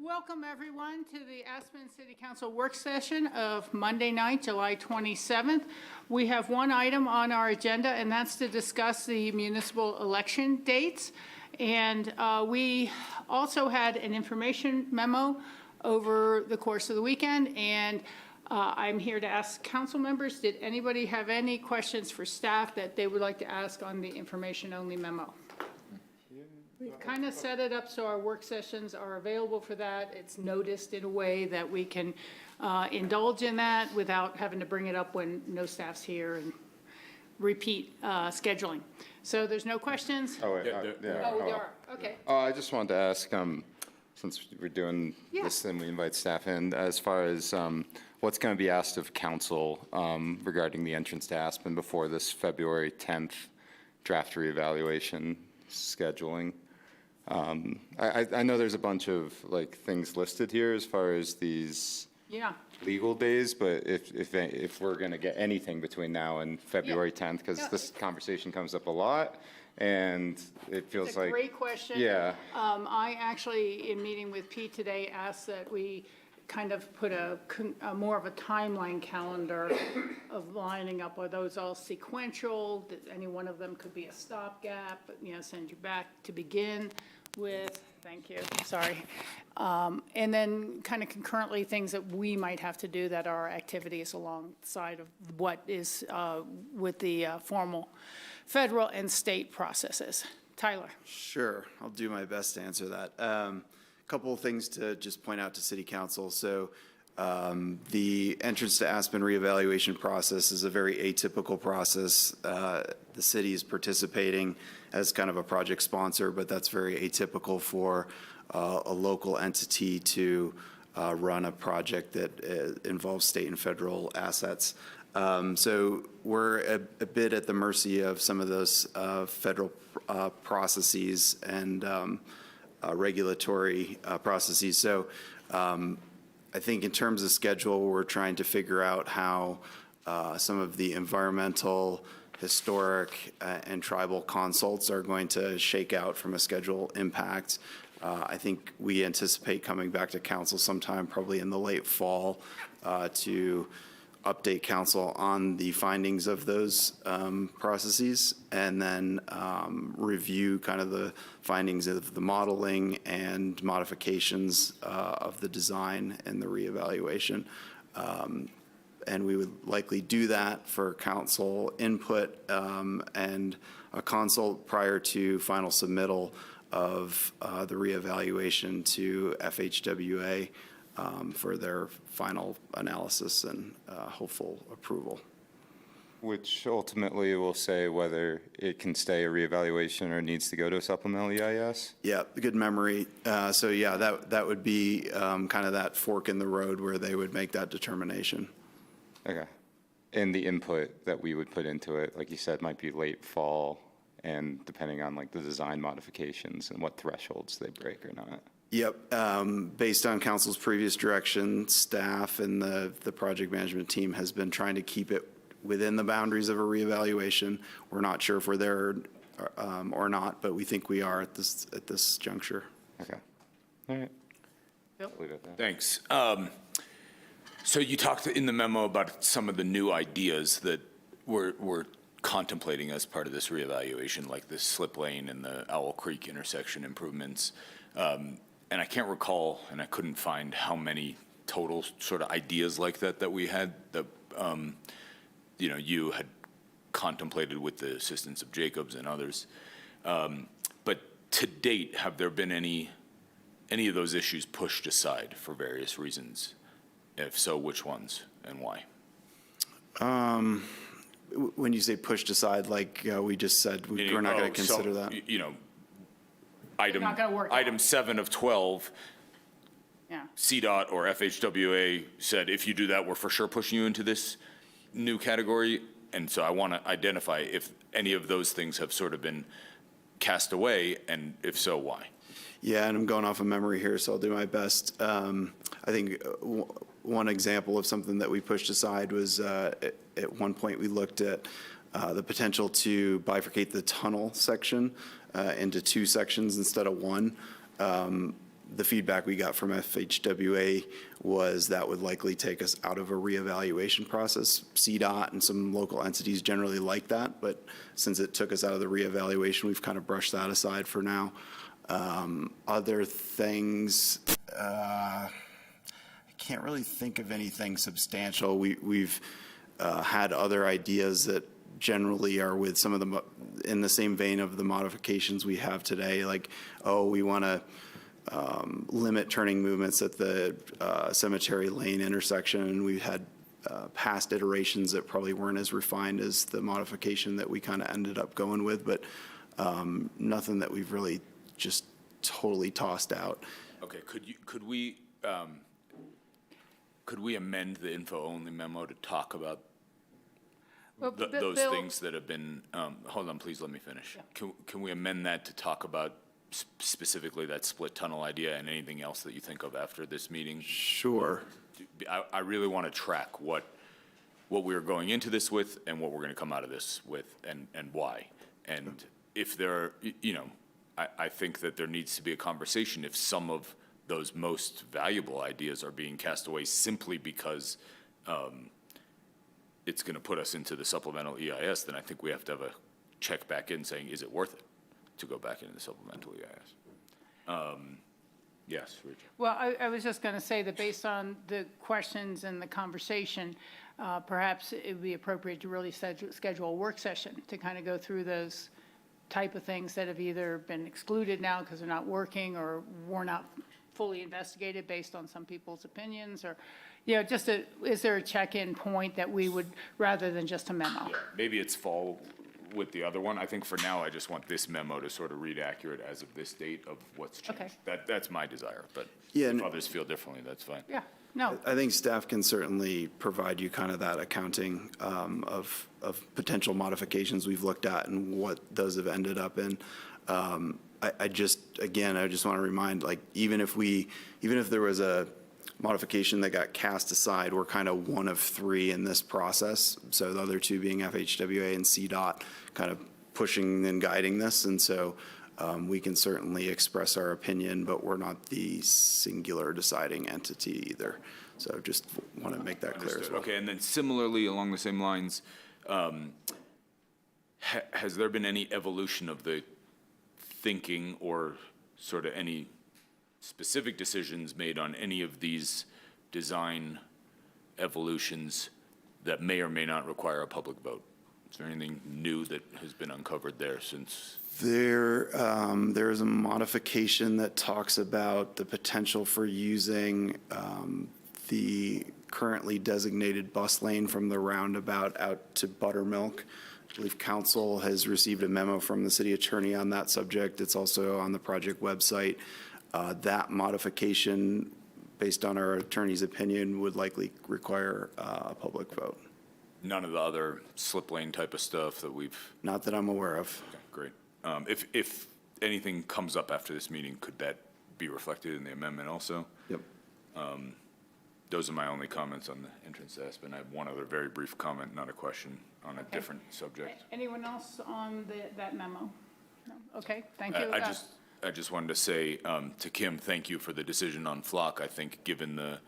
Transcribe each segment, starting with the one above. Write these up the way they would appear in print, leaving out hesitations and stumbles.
Welcome, everyone, to the Aspen City Council work session of Monday night, July 27th. We have one item on our agenda, and that's to discuss the municipal election dates. And we also had an information memo over the course of the weekend, and I'm here to ask council members, did anybody have any questions for staff that they would like to ask on the information-only memo? We've kind of set it up so our work sessions are available for that. It's noticed in a way that we can indulge in that without having to bring it up when no staff's here and repeat scheduling. So there's no questions? Oh, wait, There are, okay. I just wanted to ask, since we're doing this and we invite staff in, as far as what's going to be asked of council regarding the entrance to Aspen before this February 10th draft reevaluation scheduling. I know there's a bunch of things listed here as far as these legal days, but if we're going to get anything between now and February 10th, because this conversation comes up a lot, and it feels It's a great question. Yeah. I actually, in meeting with Pete today, asked that we kind of put a more of a timeline calendar of lining up. Are those all sequential? Any one of them could be a stopgap, but, send you back to begin with. Thank you. Sorry. And then kind of concurrently things that we might have to do that are activities alongside of what is with the formal federal and state processes. Tyler. Sure. I'll do my best to answer that. Couple of things to just point out to City Council. So the entrance to Aspen reevaluation process is a very atypical process. The city is participating as kind of a project sponsor, but that's very atypical for a local entity to run a project that involves state and federal assets. So we're a bit at the mercy of some of those federal processes and regulatory processes. So I think in terms of schedule, we're trying to figure out how some of the environmental, historic, and tribal consults are going to shake out from a schedule impact. I think we anticipate coming back to council sometime probably in the late fall to update council on the findings of those processes, and then review kind of the findings of the modeling and modifications of the design and the reevaluation. And we would likely do that for council input and a consult prior to final submittal of the reevaluation to FHWA for their final analysis and hopeful approval. Which ultimately will say whether it can stay a reevaluation or needs to go to a supplemental EIS? Yeah, good memory. So yeah, that would be kind of that fork in the road where they would make that determination. Okay. And the input that we would put into it, like you said, might be late fall, and depending on the design modifications and what thresholds they break or not. Yep. Based on council's previous direction, staff and the project management team has been trying to keep it within the boundaries of a reevaluation. We're not sure if we're there or not, but we think we are at this juncture. Okay. All right. Bill? Thanks. So you talked in the memo about some of the new ideas that we're contemplating as part of this reevaluation, like the slip lane and the Owl Creek intersection improvements. And I can't recall, and I couldn't find how many total sort of ideas like that we had that, you had contemplated with the assistance of Jacobs and others. But to date, have there been any of those issues pushed aside for various reasons? If so, which ones and why? When you say pushed aside, we just said we're not going to consider that. Item 7 of 12, CDOT or FHWA said, if you do that, we're for sure pushing you into this new category. And so I want to identify if any of those things have sort of been cast away, and if so, why? Yeah, and I'm going off of memory here, so I'll do my best. I think one example of something that we pushed aside was at one point we looked at the potential to bifurcate the tunnel section into 2 sections instead of 1. the feedback we got from FHWA was that would likely take us out of a reevaluation process. CDOT and some local entities generally like that, but since it took us out of the reevaluation, we've kind of brushed that aside for now. Other things, I can't really think of anything substantial. We've had other ideas that generally are with some of the, in the same vein of the modifications we have today, like, oh, we want to limit turning movements at the Cemetery Lane intersection. We had past iterations that probably weren't as refined as the modification that we kind of ended up going with, but nothing that we've really just totally tossed out. Okay, could we amend the info-only memo to talk about those Bill- things that have been, hold on, please let me finish. Can we amend that to talk about specifically that split tunnel idea and anything else that you think of after this meeting? Sure. I really want to track what we're going into this with and what we're going to come out of this with and why. And if there, I think that there needs to be a conversation if some of those most valuable ideas are being cast away simply because it's going to put us into the supplemental EIS, then I think we have to have a check back in saying, is it worth it to go back into the supplemental EIS? Yes, Richard. Well, I was just going to say that based on the questions and the conversation, perhaps it would be appropriate to really schedule a work session to kind of go through those type of things that have either been excluded now because they're not working or were not fully investigated based on some people's opinions, or, just is there a check-in point that we would, rather than just a memo? Yeah, maybe it's fall with the other one. I think for now, I just want this memo to sort of read accurate as of this date of what's changed. Okay. That's my desire, but Yeah, if and- others feel differently, that's fine. Yeah, no, I think staff can certainly provide you kind of that accounting of potential modifications we've looked at and what those have ended up in. I just want to remind, like, even if there was a modification that got cast aside, we're kind of one of three in this process. So the other two being FHWA and CDOT kind of pushing and guiding this. And so we can certainly express our opinion, but we're not the singular deciding entity either. So just want to make that clear as Understood. well. Okay, and then similarly, along the same lines, has there been any evolution of the thinking or sort of any specific decisions made on any of these design evolutions that may or may not require a public vote? Is there anything new that has been uncovered there since? There is a modification that talks about the potential for using the currently designated bus lane from the roundabout out to Buttermilk. I believe council has received a memo from the city attorney on that subject. It's also on the project website. That modification, based on our attorney's opinion, would likely require a public vote. None of the other slip lane type of stuff that we've, Not that I'm aware of. okay, great. If anything comes up after this meeting, could that be reflected in the amendment also? Yep. Those are my only comments on the entrance to Aspen. I have one other very brief comment, not a question, on a different subject. anyone else on that memo? No? Okay, thank you. I just wanted to say to Kim, thank you for the decision on Flock. I think given the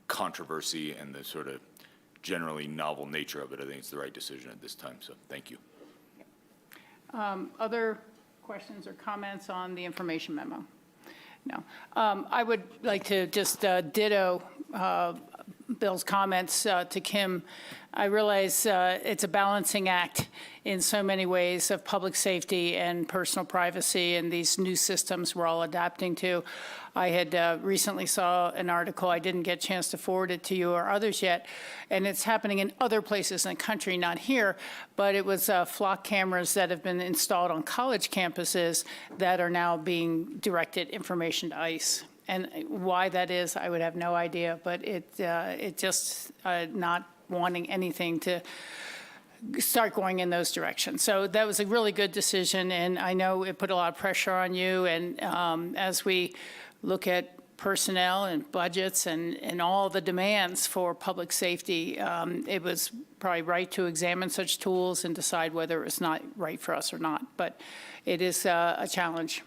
controversy and the sort of generally novel nature of it, I think it's the right decision at this time, so thank you. Other questions or comments on the information memo? No. I would like to just ditto Bill's comments to Kim. I realize it's a balancing act in so many ways of public safety and personal privacy and these new systems we're all adapting to. I had recently saw an article, I didn't get a chance to forward it to you or others yet, and it's happening in other places in the country, not here, but it was flock cameras that have been installed on college campuses that are now being directed information to ICE. And why that is, I would have no idea, but it just not wanting anything to start going in those directions. So that was a really good decision, and I know it put a lot of pressure on you. And as we look at personnel and budgets and all the demands for public safety, it was probably right to examine such tools and decide whether it's not right for us or not. But it is a challenge.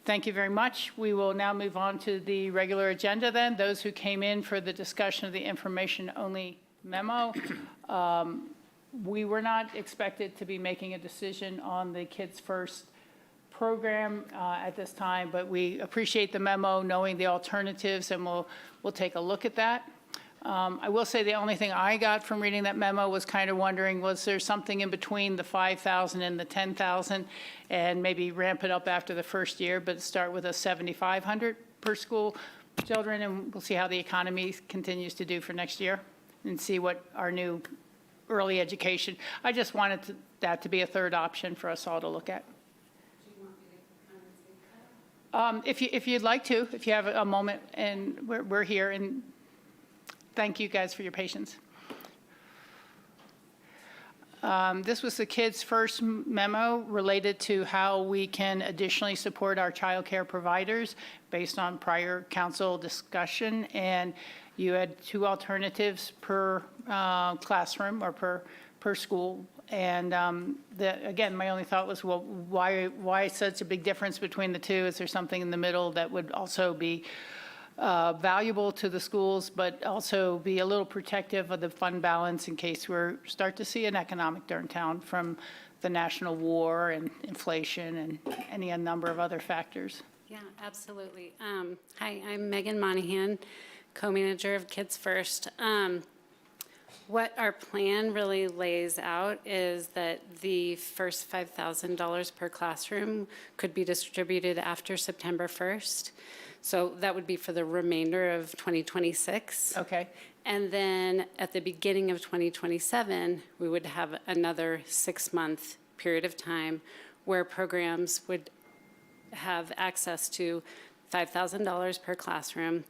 Thank you very much. We will now move on to the regular agenda then. Those who came in for the discussion of the information-only memo, we were not expected to be making a decision on the Kids First program at this time, but we appreciate the memo, knowing the alternatives, and we'll take a look at that. I will say the only thing I got from reading that memo was kind of wondering, was there something in between the 5,000 and the 10,000, and maybe ramp it up after the first year, but start with a 7,500 per school children, and we'll see how the economy continues to do for next year, and see what our new early education. I just wanted that to be a third option for us all to look at. If you'd like to, if you have a moment, and we're here, and thank you guys for your patience. This was the Kids First memo related to how we can additionally support our child care providers based on prior council discussion. And you had 2 alternatives per classroom or per school. And again, my only thought was, well, why such a big difference between the 2? Is there something in the middle that would also be valuable to the schools, but also be a little protective of the fund balance in case we start to see an economic downturn from the national war and inflation and any number of other factors? Yeah, absolutely. Hi, I'm Megan Monahan, co-manager of Kids First. What our plan really lays out is that the first $5,000 per classroom could be distributed after September 1st. So that would be for the remainder of 2026. Okay. And then at the beginning of 2027, we would have another 6-month period of time where programs would have access to $5,000 per classroom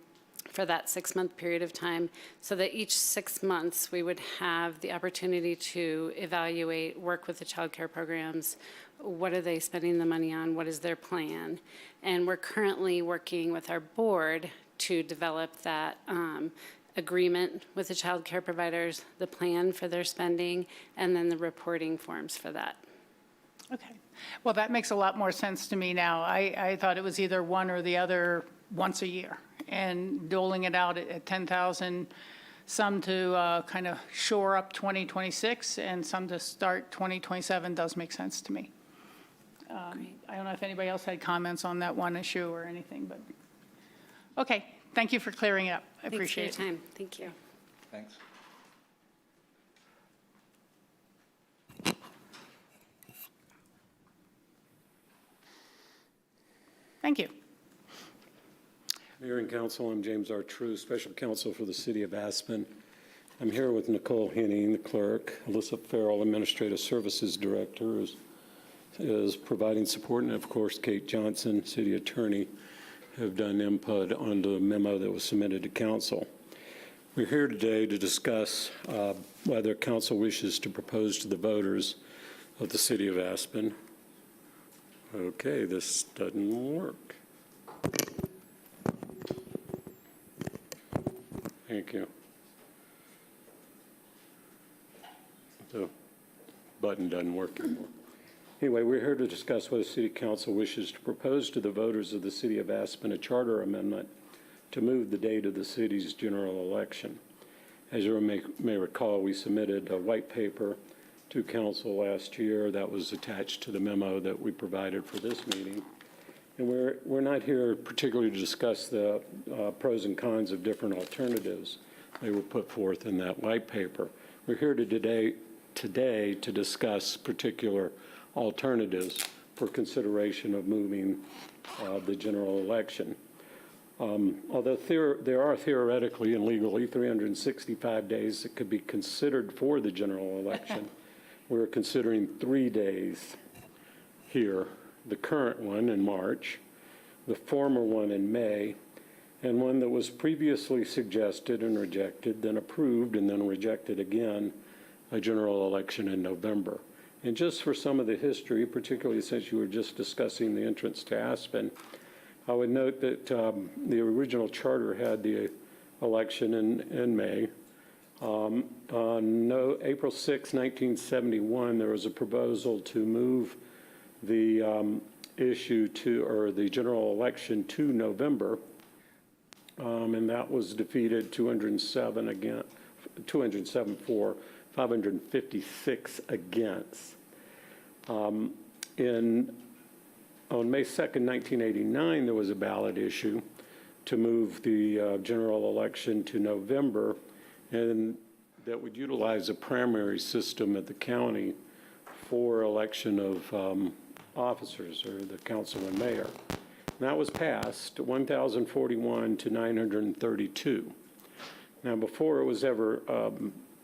for that 6-month period of time, so that each 6 months we would have the opportunity to evaluate, work with the child care programs. What are they spending the money on? What is their plan? And we're currently working with our board to develop that agreement with the child care providers, the plan for their spending, and then the reporting forms for that. Okay. Well, that makes a lot more sense to me now. I thought it was either one or the other once a year, and doling it out at 10,000, some to kind of shore up 2026 and some to start 2027 does make sense to me. I don't know if anybody else had comments on that one issue or anything, but okay. Thank you for clearing it up. I appreciate it. Thanks for your time. Thank you. Thanks. Thank you. Mayor and Council, I'm James R. True, Special Counsel for the City of Aspen. I'm here with Nicole Henning, the clerk, Alyssa Farrell, Administrative Services Director, is providing support, and of course, Kate Johnson, City Attorney, have done input on the memo that was submitted to Council. We're here today to discuss whether Council wishes to propose to the voters of the City of Aspen. Okay, this doesn't work. Thank you. The button doesn't work anymore. Anyway, we're here to discuss whether City Council wishes to propose to the voters of the City of Aspen a charter amendment to move the date of the city's general election. As you may recall, we submitted a white paper to Council last year that was attached to the memo that we provided for this meeting. And we're not here particularly to discuss the pros and cons of different alternatives they were put forth in that white paper. We're here today to discuss particular alternatives for consideration of moving the general election. Although there are theoretically and legally 365 days that could be considered for the general election, we're considering 3 days here. The current one in March, the former one in May, and one that was previously suggested and rejected, then approved and then rejected again, a general election in November. And just for some of the history, particularly since you were just discussing the entrance to Aspen, I would note that the original charter had the election in May. On April 6, 1971, there was a proposal to move the issue the general election to November, and that was defeated 207 for, 556 against. On May 2nd, 1989, there was a ballot issue to move the general election to November, and that would utilize a primary system at the county for election of officers, or the council and mayor. And that was passed 1,041 to 932. Now, before it was ever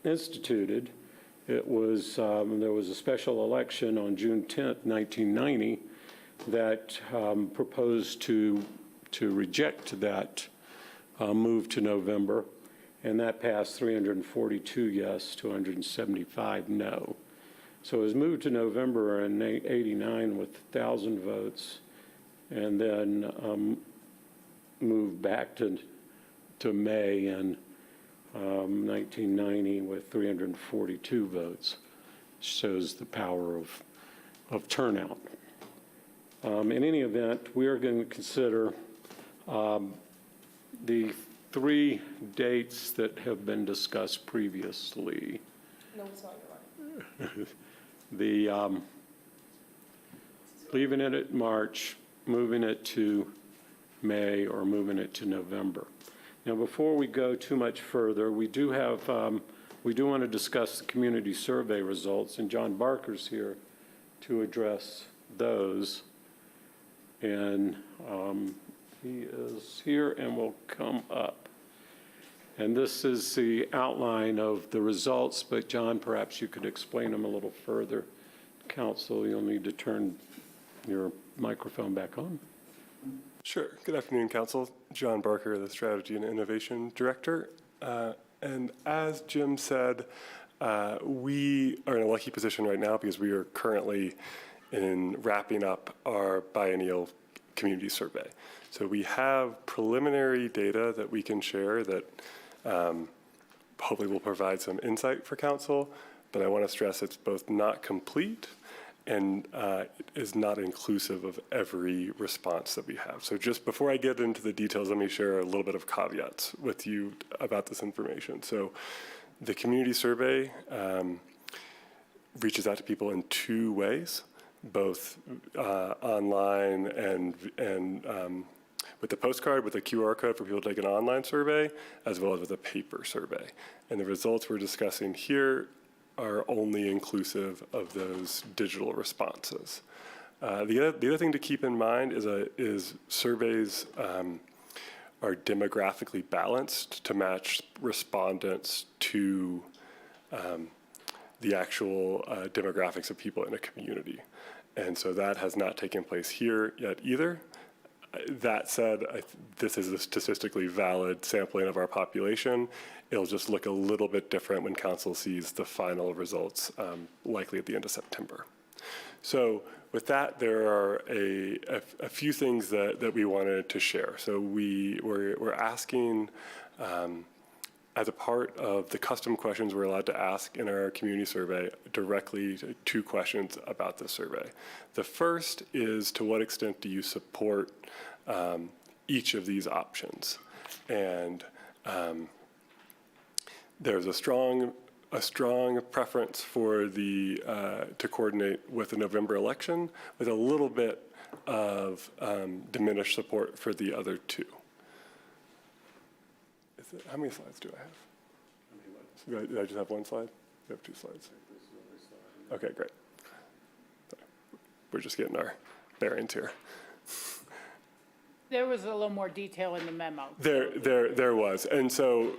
instituted, it was there was a special election on June 10th, 1990, that proposed to reject that move to November, and that passed 342 yes, 275 no. So it was moved to November in '89 with 1,000 votes, and then moved back to May in 1990 with 342 votes. Shows the power of turnout. In any event, we are going to consider the 3 dates that have been discussed previously. No, it's not your one. The leaving it at March, moving it to May, or moving it to November. Now, before we go too much further, we do want to discuss the community survey results, and John Barker's here to address those. And he is here and will come up. And this is the outline of the results, but John, perhaps you could explain them a little further. Council, you'll need to turn your microphone back on. Sure. Good afternoon, Council. John Barker, the Strategy and Innovation Director. And as Jim said, we are in a lucky position right now because we are currently in wrapping up our biennial community survey. So we have preliminary data that we can share that hopefully will provide some insight for Council, but I want to stress it's both not complete and is not inclusive of every response that we have. So just before I get into the details, let me share a little bit of caveats with you about this information. So the community survey reaches out to people in 2 ways, both online and with the postcard, with a QR code for people to take an online survey, as well as with a paper survey. And the results we're discussing here are only inclusive of those digital responses. The other thing to keep in mind is surveys are demographically balanced to match respondents to the actual demographics of people in a community. And so that has not taken place here yet either. That said, this is a statistically valid sampling of our population. It'll just look a little bit different when Council sees the final results, likely at the end of September. So with that, there are a few things that we wanted to share. So we're asking, as a part of the custom questions we're allowed to ask in our community survey, directly 2 questions about this survey. The first is, to what extent do you support each of these options? And there's a strong preference for to coordinate with the November election, with a little bit of diminished support for the other 2. How many slides do I have? Do I just have 1 slide? We have 2 slides. Okay, great. We're just getting our bearings here. There was a little more detail in the memo. There was, and so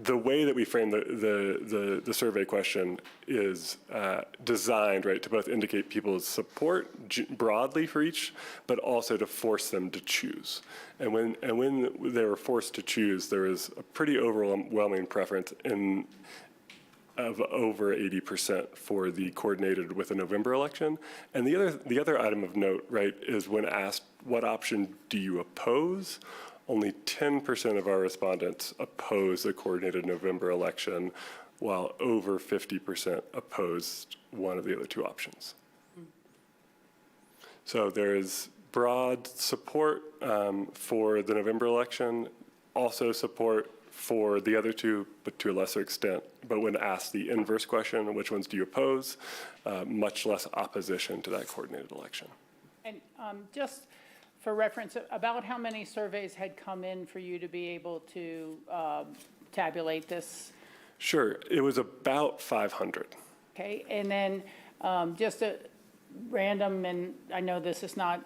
the way that we frame the survey question is designed, right, to both indicate people's support broadly for each, but also to force them to choose. And when they were forced to choose, there is a pretty overwhelming preference of over 80% for the coordinated with the November election. And the other item of note, right, is when asked what option do you oppose, only 10% of our respondents oppose the coordinated November election, while over 50% opposed one of the other 2 options. So there is broad support for the November election, also support for the other two, but to a lesser extent. But when asked the inverse question, which ones do you oppose, much less opposition to that coordinated election. And just for reference, about how many surveys had come in for you to be able to tabulate this? Sure, it was about 500. Okay, and then just a random, and I know this is not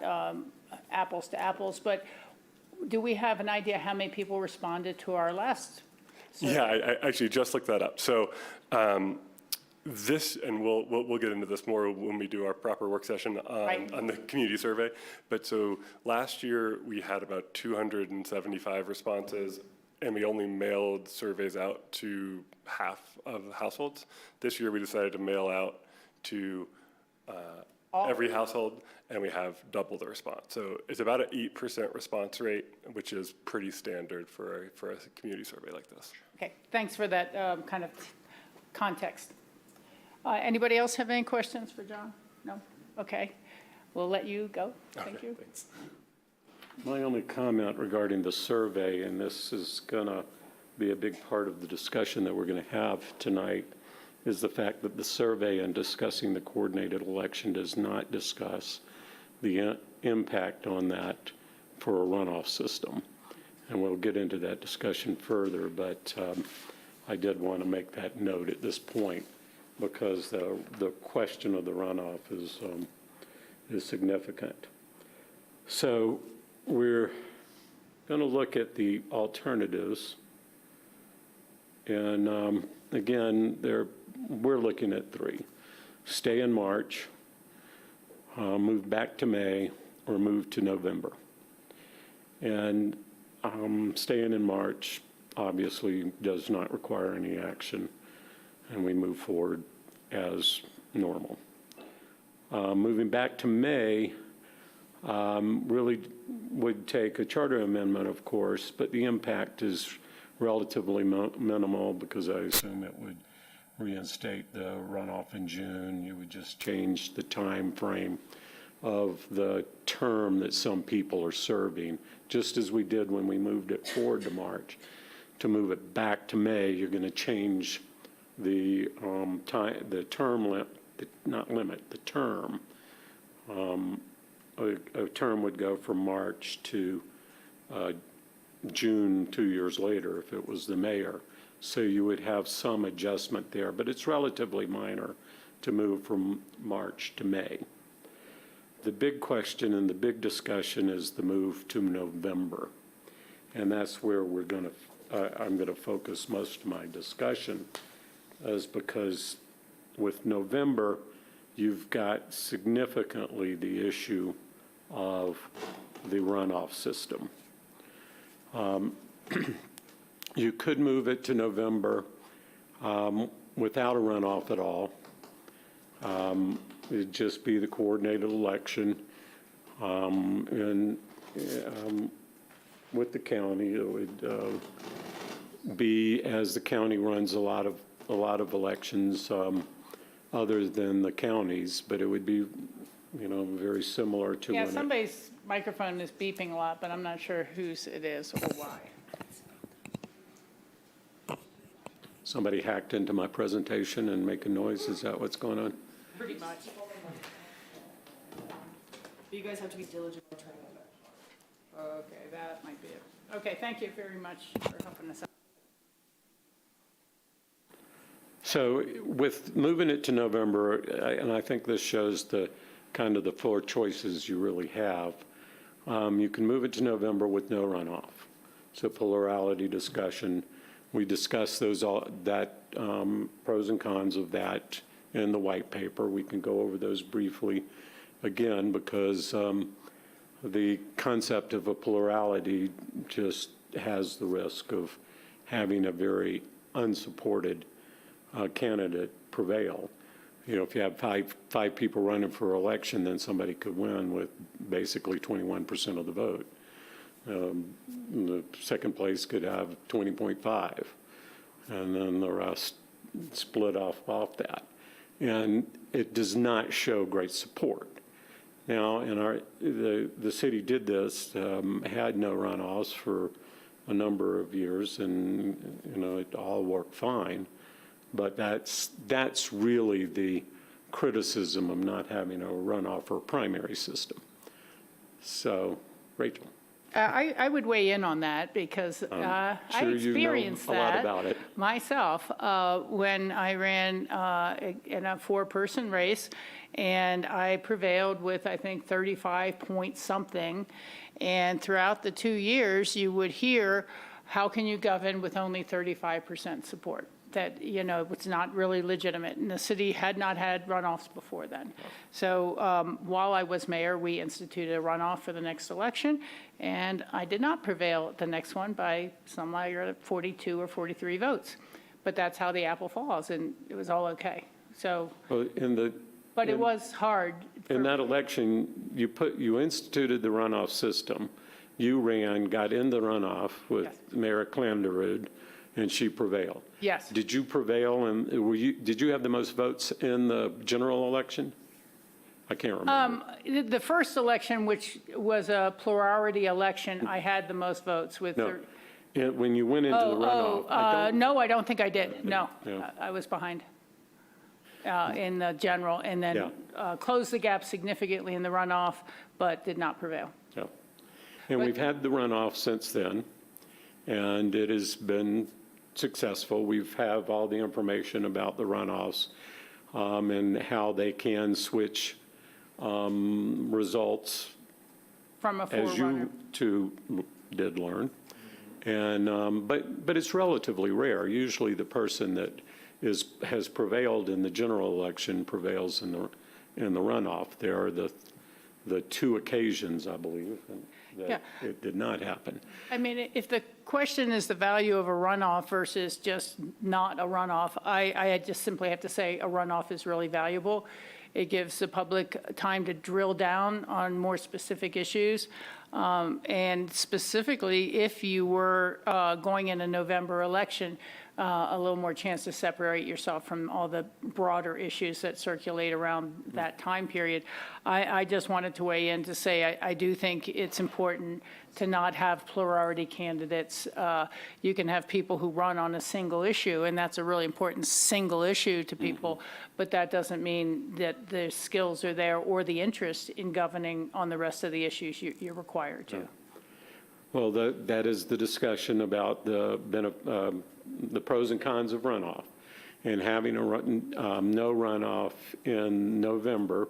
apples to apples, but do we have an idea how many people responded to our last survey? Yeah, I actually just looked that up. So this, and we'll get into this more when we do our proper work session on the community survey. But so last year we had about 275 responses, and we only mailed surveys out to half of the households. This year we decided to mail out to every household, and we have double the response. So it's about an 8% response rate, which is pretty standard for a community survey like this. Okay, thanks for that kind of context. Anybody else have any questions for John? No? Okay, we'll let you go. Thank you. Thanks. My only comment regarding the survey, and this is going to be a big part of the discussion that we're going to have tonight, is the fact that the survey in discussing the coordinated election does not discuss the impact on that for a runoff system. And we'll get into that discussion further, but I did want to make that note at this point because the question of the runoff is significant. So we're going to look at the alternatives. And again, we're looking at three: stay in March, move back to May, or move to November. And staying in March obviously does not require any action, and we move forward as normal. Moving back to May really would take a charter amendment, of course, but the impact is relatively minimal because I assume it would reinstate the runoff in June. You would just change the time frame of the term that some people are serving, just as we did when we moved it forward to March. To move it back to May, you're going to change the term. A term would go from March to June 2 years later if it was the mayor. So you would have some adjustment there, but it's relatively minor to move from March to May. The big question and the big discussion is the move to November. And that's where I'm going to focus most of my discussion, is because with November, you've got significantly the issue of the runoff system. You could move it to November without a runoff at all. It'd just be the coordinated election. And with the county, it would be, as the county runs a lot of elections other than the counties, but it would be, very similar to. Yeah, somebody's microphone is beeping a lot, but I'm not sure whose it is or why. Somebody hacked into my presentation and making noise. Is that what's going on? Pretty much. You guys have to be diligent in turning it back. Okay, that might be it. Okay, thank you very much for helping us out. So with moving it to November, and I think this shows the kind of the four choices you really have, you can move it to November with no runoff. So plurality discussion. We discussed pros and cons of that in the white paper. We can go over those briefly again because the concept of a plurality just has the risk of having a very unsupported candidate prevail. If you have five people running for election, then somebody could win with basically 21% of the vote. The second place could have 20.5, and then the rest split off that. And it does not show great support. Now, the city did this, had no runoffs for a number of years, and, it all worked fine. But that's really the criticism of not having a runoff or primary system. So, Rachel. I would weigh in on that because I sure you know experienced a lot that about it. myself when I ran in a four-person race, and I prevailed with, I think, 35 point something. And throughout the 2 years, you would hear, how can you govern with only 35% support? That, it's not really legitimate. And the city had not had runoffs before then. So while I was mayor, we instituted a runoff for the next election, and I did not prevail at the next one by some like 42 or 43 votes. But that's how the apple falls, and it was all okay. So, but it was hard. In that election, you instituted the runoff system. You ran, got in the runoff with Yes. Mayor Klanderud, and she prevailed. Yes. Did you prevail, and did you have the most votes in the general election? I can't remember. The first election, which was a plurality election, I had the most votes with. No. When you went into the runoff. No, I don't think I did. No, Yeah. I was behind in the general, and then closed the gap significantly in the runoff, but did not prevail. Yeah. And we've had the runoff since then, and it has been successful. We've have all the information about the runoffs and how they can switch results, From a as forerunner. you two did learn. And but it's relatively rare. Usually the person that has prevailed in the general election prevails in the runoff. There are the two occasions, I believe, that it did not happen. I mean, if the question is the value of a runoff versus just not a runoff, I just simply have to say a runoff is really valuable. It gives the public time to drill down on more specific issues. And specifically, if you were going in a November election, a little more chance to separate yourself from all the broader issues that circulate around that time period. I just wanted to weigh in to say I do think it's important to not have plurality candidates. You can have people who run on a single issue, and that's a really important single issue to people, but that doesn't mean that the skills are there or the interest in governing on the rest of the issues you're required to. Well, that is the discussion about the pros and cons of runoff. And having no runoff in November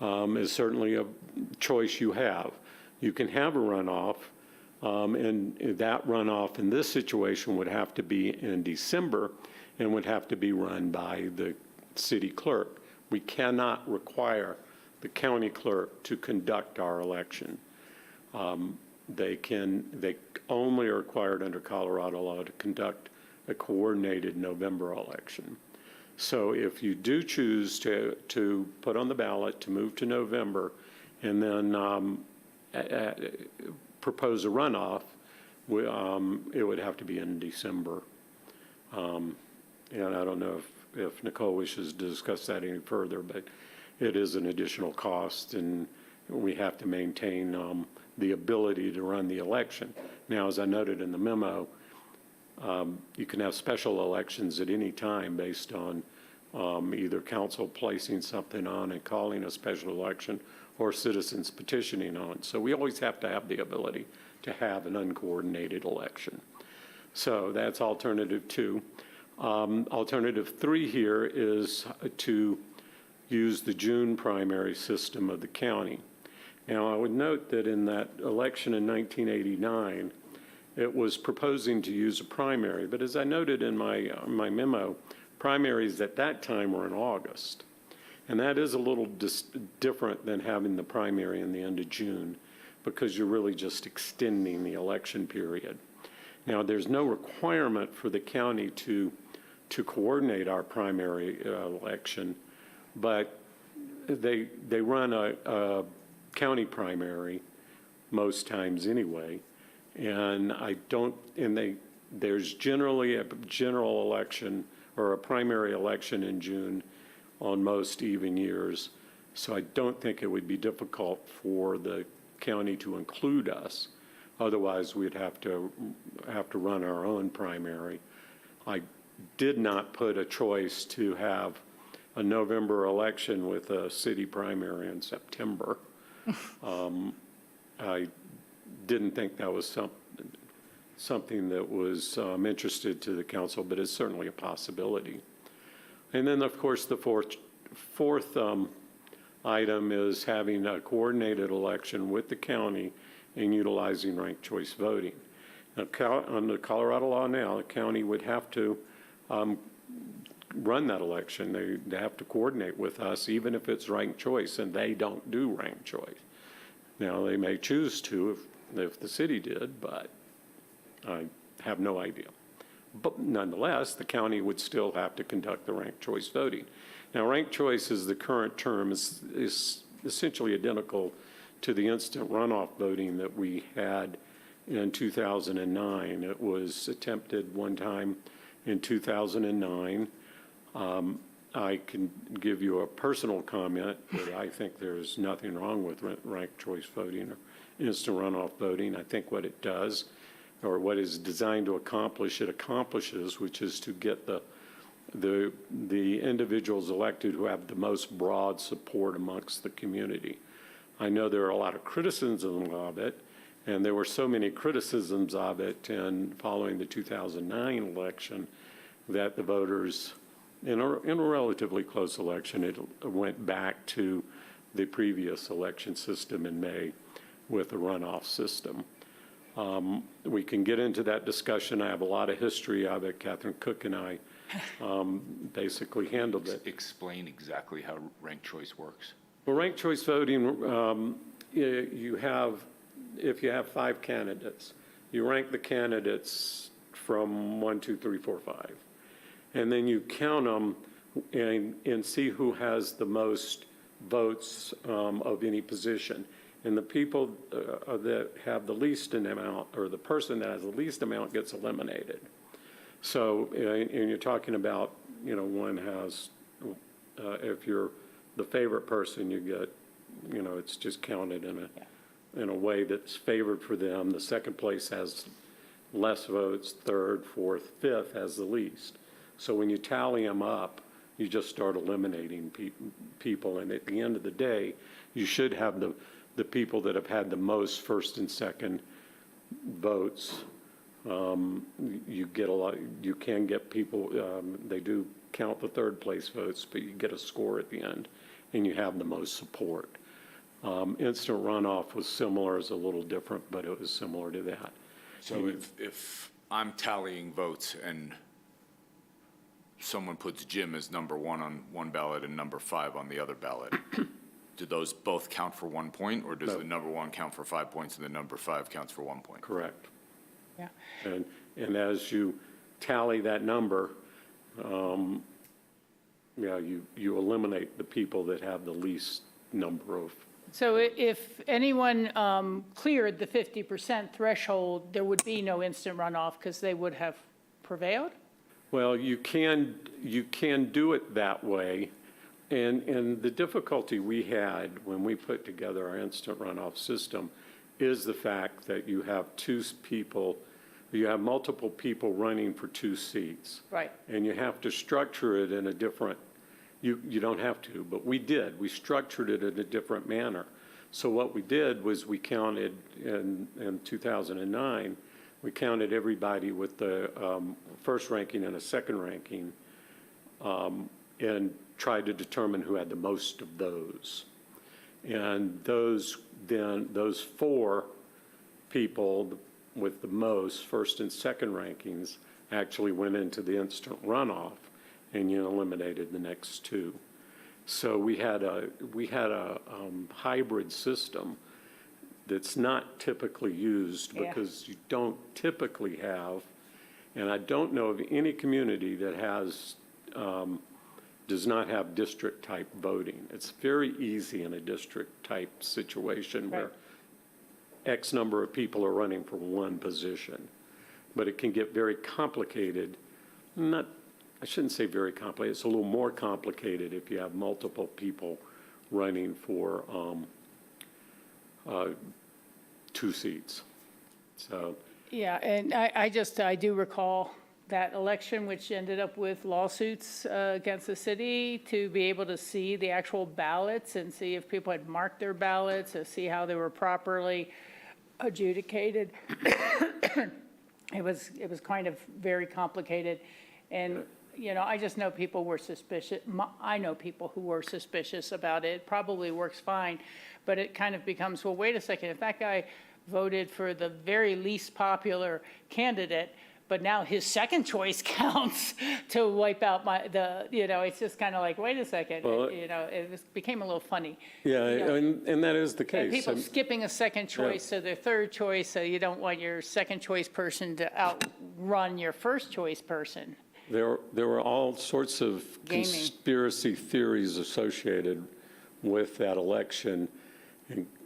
is certainly a choice you have. You can have a runoff, and that runoff in this situation would have to be in December and would have to be run by the city clerk. We cannot require the county clerk to conduct our election. They only are required under Colorado law to conduct a coordinated November election. So if you do choose to put on the ballot to move to November and then propose a runoff, it would have to be in December. And I don't know if Nicole wishes to discuss that any further, but it is an additional cost, and we have to maintain the ability to run the election. Now, as I noted in the memo, you can have special elections at any time based on either council placing something on and calling a special election or citizens petitioning on. So we always have to have the ability to have an uncoordinated election. So that's alternative 2. Alternative 3 here is to use the June primary system of the county. Now, I would note that in that election in 1989, it was proposing to use a primary, but as I noted in my memo, primaries at that time were in August. And that is a little different than having the primary in the end of June, because you're really just extending the election period. Now, there's no requirement for the county to coordinate our primary election, but they run a county primary most times anyway. And there's generally a general election or a primary election in June on most even years. So I don't think it would be difficult for the county to include us. Otherwise, we'd have to run our own primary. I did not put a choice to have a November election with a city primary in September. I didn't think that was something that was interested to the council, but it's certainly a possibility. And then, of course, the fourth item is having a coordinated election with the county and utilizing ranked choice voting. Now, under Colorado law now, the county would have to run that election. They have to coordinate with us, even if it's ranked choice, and they don't do ranked choice. Now, they may choose to if the city did, but I have no idea. But nonetheless, the county would still have to conduct the ranked choice voting. Now, ranked choice is the current term, is essentially identical to the instant runoff voting that we had in 2009. It was attempted one time in 2009. I can give you a personal comment that I think there's nothing wrong with ranked choice voting or instant runoff voting. I think what it does, or what is designed to accomplish, it accomplishes, which is to get the individuals elected who have the most broad support amongst the community. I know there are a lot of criticisms of it, and there were so many criticisms of it following the 2009 election that the voters, in a relatively close election, it went back to the previous election system in May with a runoff system. We can get into that discussion. I have a lot of history of it. Catherine Cook and I basically handled it. Explain exactly how ranked choice works. Well, ranked choice voting, you have, if you have 5 candidates, you rank the candidates from 1, 2, 3, 4, 5. And then you count them and see who has the most votes of any position. And the people that have the least amount, or the person that has the least amount, gets eliminated. So, and you're talking about, one has, if you're the favorite person, you get, it's just counted in a way that's favored for them. The second place has less votes, third, fourth, fifth has the least. So when you tally them up, you just start eliminating people. And at the end of the day, you should have the people that have had the most first and second votes. You get a lot, you can get people, they do count the third place votes, but you get a score at the end, and you have the most support. Instant runoff was similar, it's a little different, but it was similar to that. So if I'm tallying votes and someone puts Jim as number 1 on one ballot and number 5 on the other ballot, do those both count for 1 point, or does the number 1 count for 5 points and the number 5 counts for 1 point? Correct. Yeah. And as you tally that number, you eliminate the people that have the least number of. So if anyone cleared the 50% threshold, there would be no instant runoff because they would have prevailed? Well, you can do it that way. And the difficulty we had when we put together our instant runoff system is the fact that you have multiple people running for 2 seats. Right. And you have to structure it in a different, you don't have to, but we did. We structured it in a different manner. So what we did was we counted in 2009, we counted everybody with the first ranking and a second ranking, and tried to determine who had the most of those. And those 4 people with the most first and second rankings actually went into the instant runoff, and you eliminated the next 2. So we had a hybrid system that's not typically used because you don't typically have, and I don't know of any community that does not have district type voting. It's very easy in a district type situation where X number of people are running for one position. But it can get very complicated. I shouldn't say very complicated, it's a little more complicated if you have multiple people running for 2 seats. So, Yeah, and I do recall that election, which ended up with lawsuits against the city, to be able to see the actual ballots and see if people had marked their ballots, to see how they were properly adjudicated. It was kind of very complicated. And, you know, I just know people were suspicious. I know people who were suspicious about it. It probably works fine, but it kind of becomes, well, wait a second, if that guy voted for the very least popular candidate, but now his second choice counts to wipe out it's just kind of like, wait a second, Well, it became a little funny. yeah, You know, and that is the and case. people skipping a second choice to their third choice, so you don't want your second choice person to outrun your first choice person. There were all sorts of Gaming. conspiracy theories associated with that election,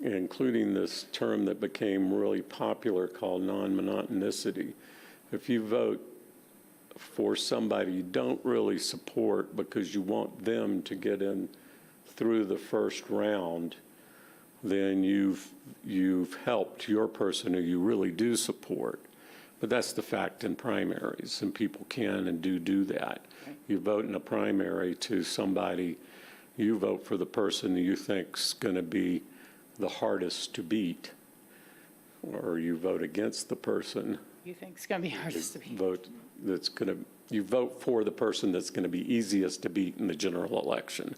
including this term that became really popular called non-monotonicity. If you vote for somebody you don't really support because you want them to get in through the first round, then you've helped your person who you really do support. But that's the fact in primaries, and people can and do that. You vote in a primary to somebody, you vote for the person that you think's going to be the hardest to beat, or you vote against the person. You think it's going to be hardest to beat? You vote for the person that's going to be easiest to beat in the general election.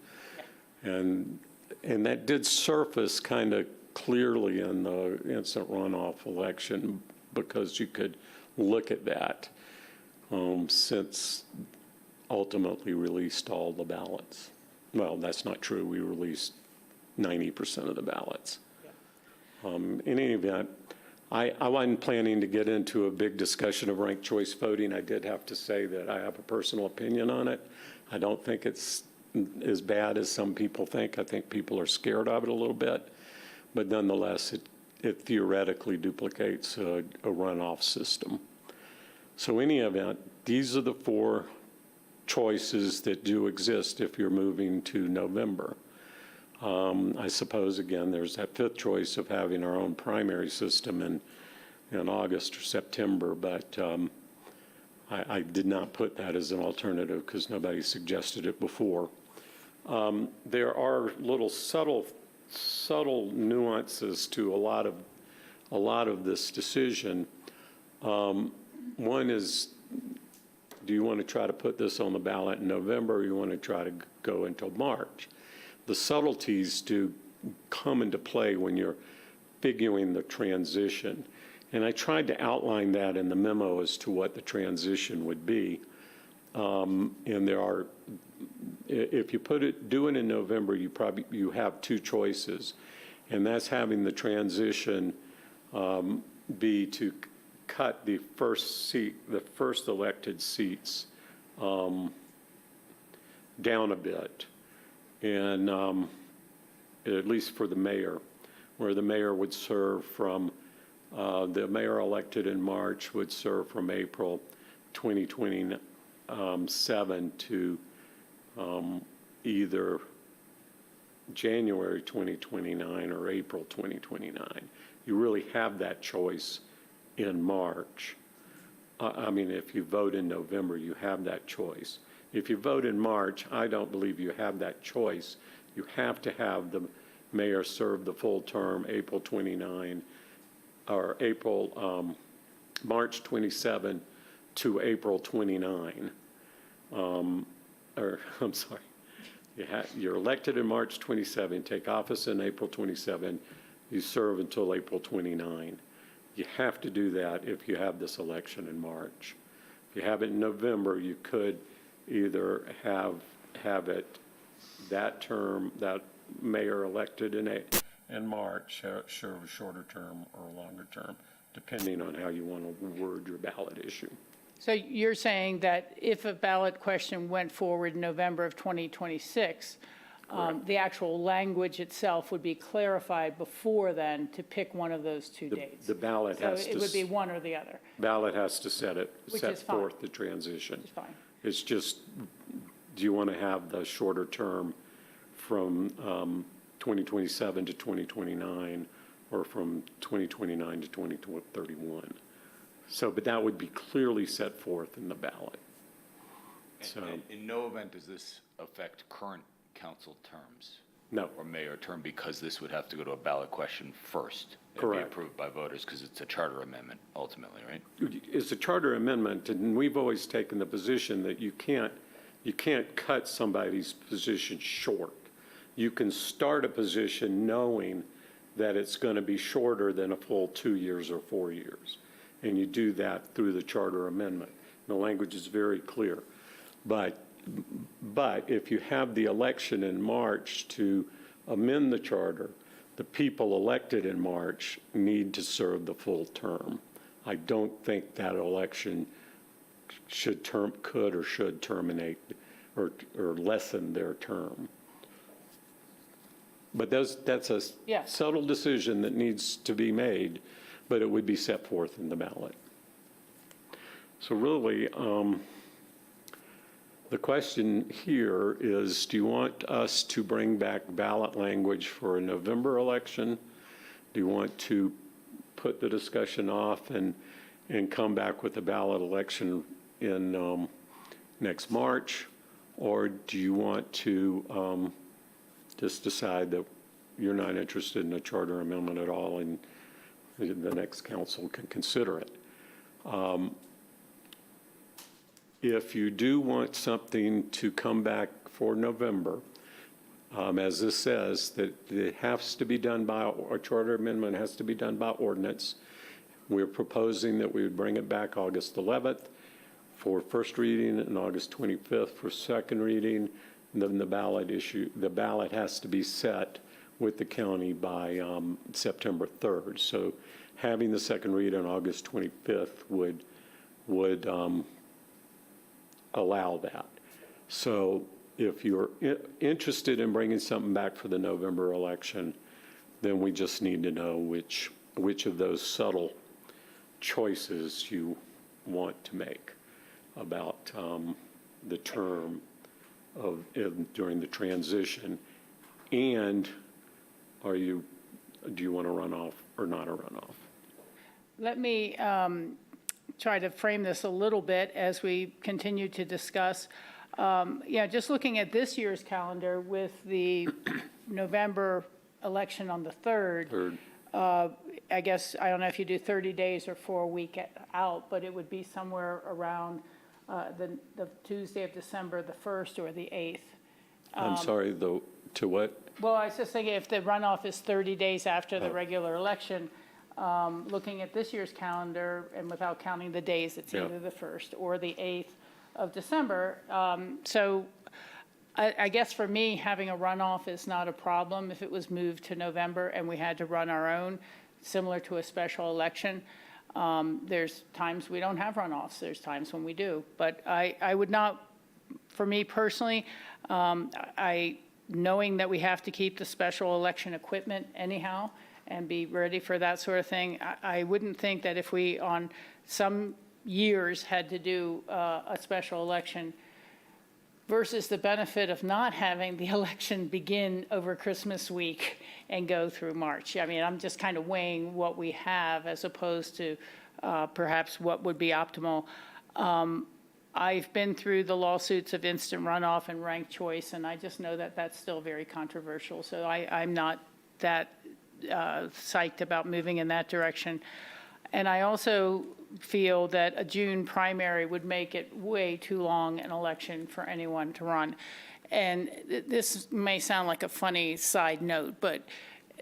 And that did surface kind of clearly in the instant runoff election, because you could look at that since ultimately released all the ballots. Well, that's not true. We released 90% of the ballots. In any event, I wasn't planning to get into a big discussion of ranked choice voting. I did have to say that I have a personal opinion on it. I don't think it's as bad as some people think. I think people are scared of it a little bit. But nonetheless, it theoretically duplicates a runoff system. So in any event, these are the 4 choices that do exist if you're moving to November. I suppose, again, there's that 5th choice of having our own primary system in August or September, but I did not put that as an alternative because nobody suggested it before. There are little subtle nuances to a lot of this decision. One is, do you want to try to put this on the ballot in November, or you want to try to go until March? The subtleties do come into play when you're figuring the transition. And I tried to outline that in the memo as to what the transition would be. And there are, if you do it in November, you have 2 choices. And that's having the transition be to cut the first elected seats down a bit. And at least for the mayor, where the mayor would serve from, the mayor elected in March would serve from April 2027 to either January 2029 or April 2029. You really have that choice in March. If you vote in November, you have that choice. If you vote in March, I don't believe you have that choice. You have to have the mayor serve the full term April 29 or March 27 to April 29. I'm sorry. You're elected in March 27, take office in April 27, you serve until April 29. You have to do that if you have this election in March. If you have it in November, you could either have it that term, that mayor elected in March, serve a shorter term or a longer term, depending on how you want to word your ballot issue. So you're saying that if a ballot question went forward in November of 2026, the actual language itself would be clarified before then to pick one of those 2 dates? The ballot has So to. it would be one or the other, Ballot has to set Which is fine. forth the transition. which is fine. It's just, do you want to have the shorter term from 2027 to 2029, or from 2029 to 2031. So, but that would be clearly set forth in the ballot. So, And in no event does this affect current council terms no, or mayor term, because this would have to go to a ballot question first. And Correct. be approved by voters, because it's a charter amendment ultimately, right? it's a charter amendment, and we've always taken the position that you can't cut somebody's position short. You can start a position knowing that it's going to be shorter than a full 2 years or 4 years. And you do that through the charter amendment. The language is very clear. But if you have the election in March to amend the charter, the people elected in March need to serve the full term. I don't think that election could or should terminate or lessen their term. But that's a Yeah. subtle decision that needs to be made, but it would be set forth in the ballot. So really, the question here is, do you want us to bring back ballot language for a November election? Do you want to put the discussion off and come back with a ballot election in next March? Or do you want to just decide that you're not interested in a charter amendment at all and the next council can consider it? If you do want something to come back for November, as this says, that it has to be done by, a charter amendment has to be done by ordinance. We're proposing that we would bring it back August 11th for first reading and August 25th for second reading. And then the ballot has to be set with the county by September 3rd. So having the second read on August 25th would allow that. So if you're interested in bringing something back for the November election, then we just need to know which of those subtle choices you want to make about the term during the transition, and do you want a runoff or not a runoff? Let me try to frame this a little bit as we continue to discuss. Just looking at this year's calendar with the November election on the 3rd, I guess, I don't know if you do 30 days or 4 week out, but it would be somewhere around the Tuesday of December the 1st or the 8th. I'm sorry, to what? Well, I was just thinking if the runoff is 30 days after the regular election, looking at this year's calendar and without counting the days, it's either the 1st or the 8th of December. So I guess for me, having a runoff is not a problem if it was moved to November and we had to run our own, similar to a special election. There's times we don't have runoffs. There's times when we do. But I would not, for me personally, knowing that we have to keep the special election equipment anyhow and be ready for that sort of thing, I wouldn't think that if we on some years had to do a special election versus the benefit of not having the election begin over Christmas week and go through March. I mean, I'm just kind of weighing what we have as opposed to perhaps what would be optimal. I've been through the lawsuits of instant runoff and ranked choice, and I just know that that's still very controversial. So I'm not that psyched about moving in that direction. And I also feel that a June primary would make it way too long an election for anyone to run. And this may sound like a funny side note, but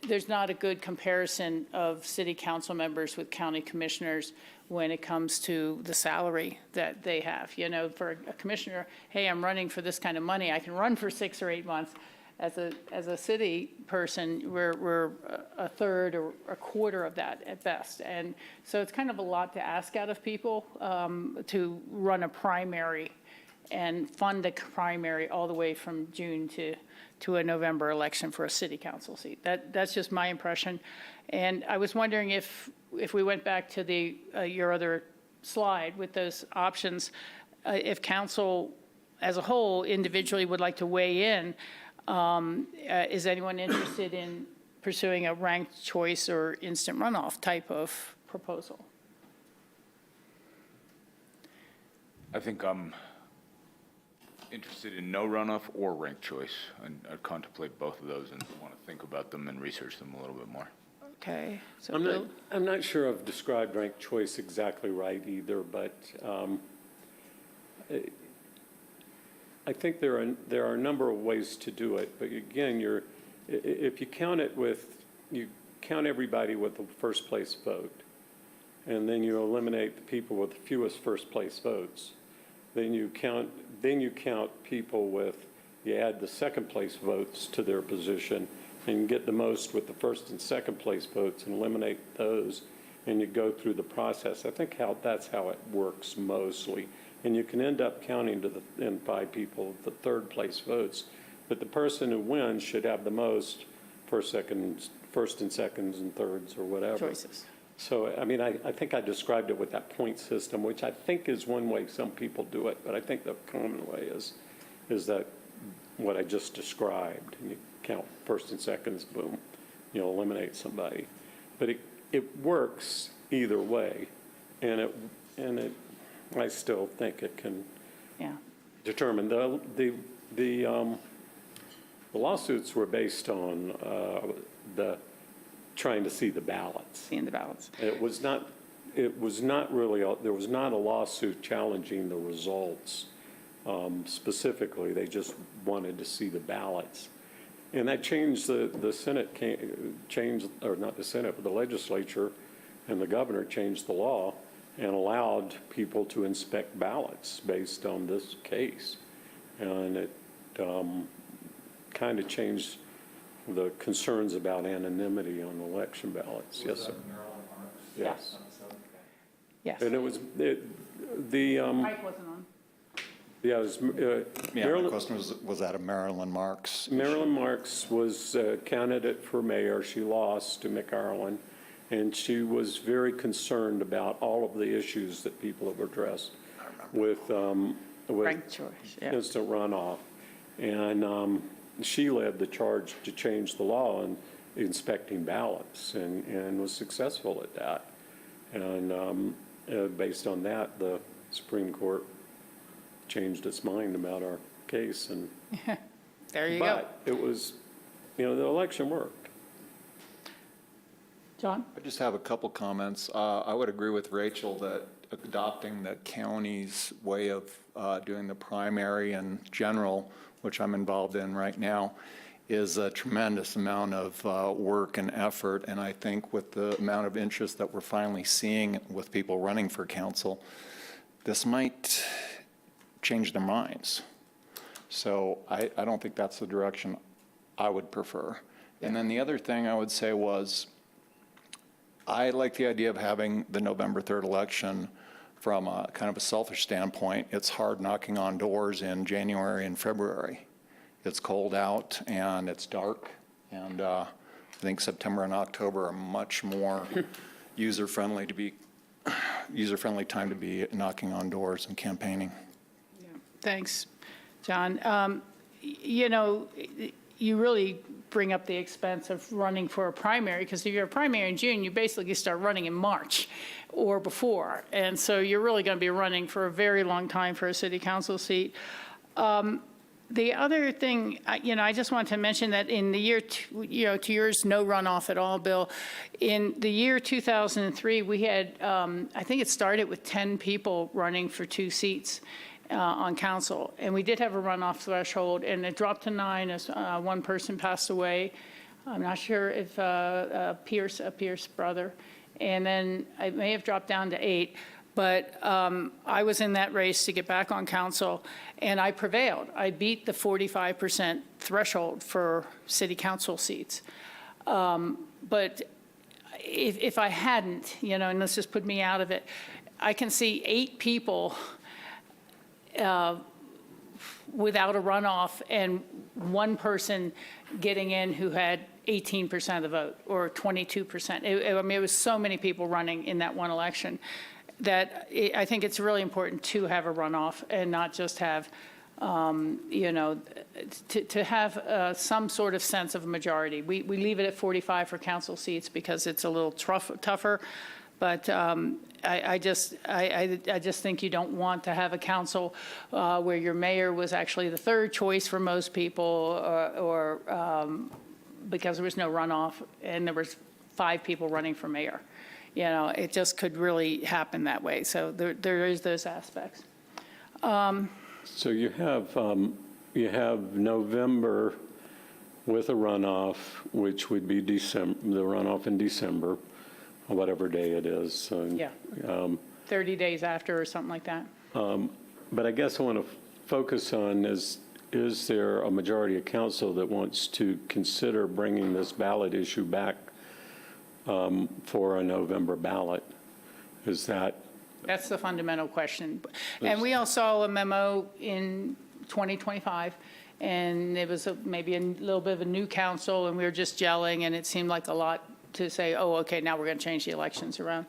there's not a good comparison of city council members with county commissioners when it comes to the salary that they have. You know, for a commissioner, hey, I'm running for this kind of money. I can run for 6 or 8 months. As a city person, we're a third or a quarter of that at best. And so it's kind of a lot to ask out of people to run a primary and fund a primary all the way from June to a November election for a city council seat. That's just my impression. And I was wondering if we went back to your other slide with those options, if council as a whole individually would like to weigh in Is anyone interested in pursuing a ranked choice or instant runoff type of proposal? I think I'm interested in no runoff or ranked choice. I'd contemplate both of those and want to think about them and research them a little bit more. Okay. So Bill? I'm not sure I've described ranked choice exactly right either, but I think there are a number of ways to do it. But again, if you count everybody with the first place vote, and then you eliminate the people with the fewest first place votes, then you count people you add the second place votes to their position, and you get the most with the first and second place votes and eliminate those, and you go through the process. I think that's how it works mostly. And you can end up counting in 5 people the third place votes, but the person who wins should have the most first and seconds and thirds or whatever. Choices. So, I mean, I think I described it with that point system, which I think is one way some people do it, but I think the common way is that what I just described. And you count first and seconds, boom, you'll eliminate somebody. But it works either way, and I still think it can determine. The lawsuits were based on trying to see the ballots. Seeing the ballots. It was not really, there was not a lawsuit challenging the results specifically. They just wanted to see the ballots. And that changed, the Senate changed, or not the Senate, but the legislature and the governor changed the law and allowed people to inspect ballots based on this case. And it kind of changed the concerns about anonymity on election ballots. Yes, sir. Yes. Yes. And it was, Mike wasn't on. yeah, it was, Yeah, my question was that a Marilyn Marks? Marilyn Marks was a candidate for mayor. She lost to McIreland, and she was very concerned about all of the issues that people have addressed with Ranked choice, yeah. instant runoff. And she led the charge to change the law in inspecting ballots and was successful at that. And based on that, the Supreme Court changed its mind about our case. And There you go. but it was, the election worked. John? I just have a couple comments. I would agree with Rachel that adopting the county's way of doing the primary and general, which I'm involved in right now, is a tremendous amount of work and effort. And I think with the amount of interest that we're finally seeing with people running for council, this might change their minds. So I don't think that's the direction I would prefer. And then the other thing I would say was, I like the idea of having the November 3rd election from a kind of a selfish standpoint. It's hard knocking on doors in January and February. It's cold out and it's dark, and I think September and October are much more user-friendly time to be knocking on doors and campaigning. Thanks, John. You really bring up the expense of running for a primary, because if you're a primary in June, you basically start running in March or before. And so you're really going to be running for a very long time for a city council seat. The other thing, I just want to mention that in the year, to yours, no runoff at all, Bill. In the year 2003, we had, I think it started with 10 people running for 2 seats on council. And we did have a runoff threshold, and it dropped to 9 as one person passed away. I'm not sure if a Pierce brother. And then it may have dropped down to 8. But I was in that race to get back on council, and I prevailed. I beat the 45% threshold for city council seats. But if I hadn't, and let's just put me out of it, I can see 8 people without a runoff and one person getting in who had 18% of the vote or 22%. It was so many people running in that one election that I think it's really important to have a runoff and not just have you know, to have some sort of sense of majority. We leave it at 45 for council seats because it's a little tougher, but I just think you don't want to have a council where your mayor was actually the third choice for most people, or because there was no runoff and there was 5 people running for mayor. You know, it just could really happen that way. So there is those aspects. So you have November with a runoff, which would be December, the runoff in December, or whatever day it is. So, Yeah. 30 days after or something like that. But I guess I want to focus on is there a majority of council that wants to consider bringing this ballot issue back for a November ballot? Is that? That's the fundamental question. And we all saw a memo in 2025, and it was maybe a little bit of a new council, and we were just gelling, and it seemed like a lot to say, oh, okay, now we're going to change the elections around.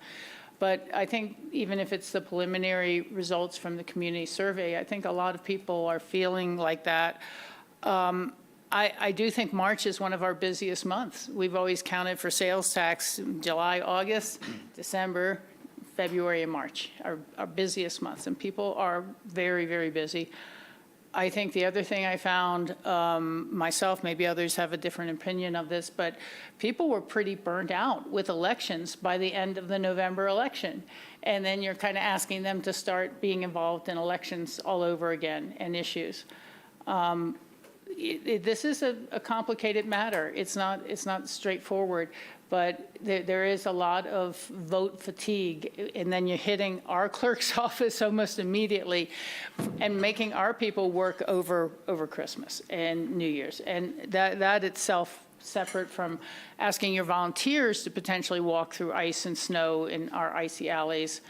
But I think even if it's the preliminary results from the community survey, I think a lot of people are feeling like that. I do think March is one of our busiest months. We've always counted for sales tax July, August, December, February, and March, our busiest months, and people are very, very busy. I think the other thing I found, myself, maybe others have a different opinion of this, but people were pretty burnt out with elections by the end of the November election. And then you're kind of asking them to start being involved in elections all over again and issues. This is a complicated matter. It's not straightforward, but there is a lot of vote fatigue, and then you're hitting our clerk's office almost immediately and making our people work over Christmas and New Year's. And that itself, separate from asking your volunteers to potentially walk through ice and snow in our icy alleys,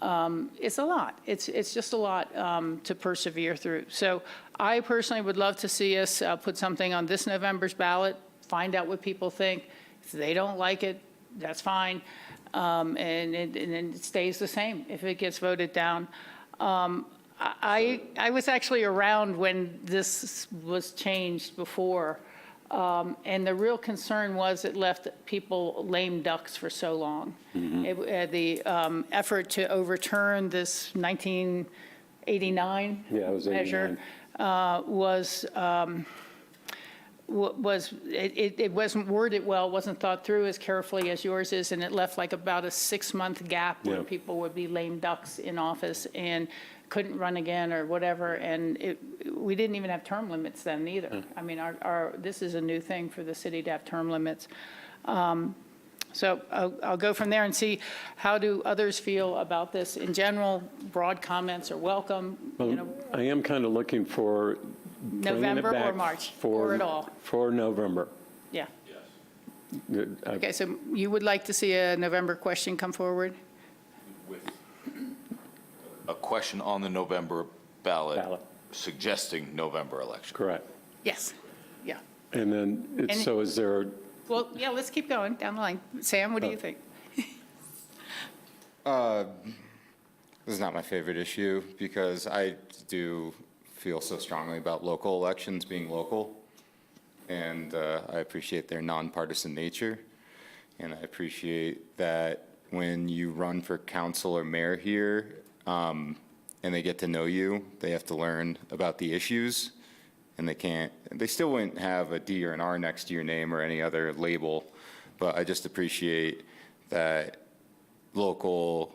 it's a lot. It's just a lot to persevere through. So I personally would love to see us put something on this November's ballot, find out what people think. If they don't like it, that's fine, and it stays the same if it gets voted down. I was actually around when this was changed before, and the real concern was it left people lame ducks for so long. The effort to overturn this 1989 measure it wasn't worded well, wasn't thought through as carefully as yours is, and it left like about a 6-month gap where people would be lame ducks in office and couldn't run again or whatever, and we didn't even have term limits then either. I mean, this is a new thing for the city to have term limits. So I'll go from there and see how do others feel about this. In general, broad comments are welcome. Well, I am kind of looking for November or March, or at all. For November. Yeah. Okay, so you would like to see a November question come forward? With a question on the November ballot suggesting November election. Correct. Yes, yeah. And then, so is there? Well, yeah, let's keep going down the line. Sam, what do you think? This is not my favorite issue because I do feel so strongly about local elections being local, and I appreciate their nonpartisan nature, and I appreciate that when you run for council or mayor here, and they get to know you, they have to learn about the issues, and they still wouldn't have a D or an R next to your name or any other label, but I just appreciate that local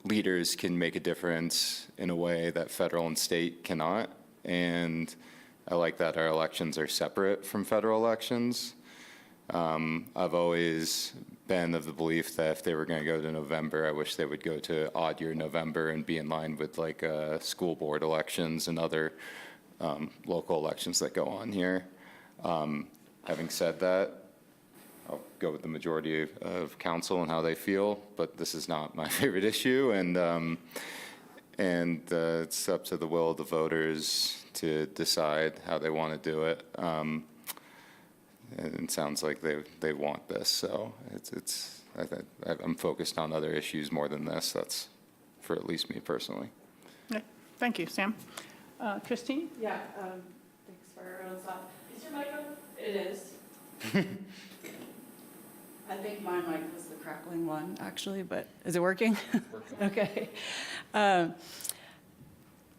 leaders can make a difference in a way that federal and state cannot. And I like that our elections are separate from federal elections. I've always been of the belief that if they were going to go to November, I wish they would go to odd year November and be in line with like school board elections and other local elections that go on here. Having said that, I'll go with the majority of council and how they feel, but this is not my favorite issue, and it's up to the will of the voters to decide how they want to do it. And it sounds like they want this, so I'm focused on other issues more than this. That's for at least me personally. Okay, thank you, Sam. Christine? Yeah, thanks for everyone's thought. Is your mic on? It is. I think my mic was the crackling one, actually, but is it working? Okay.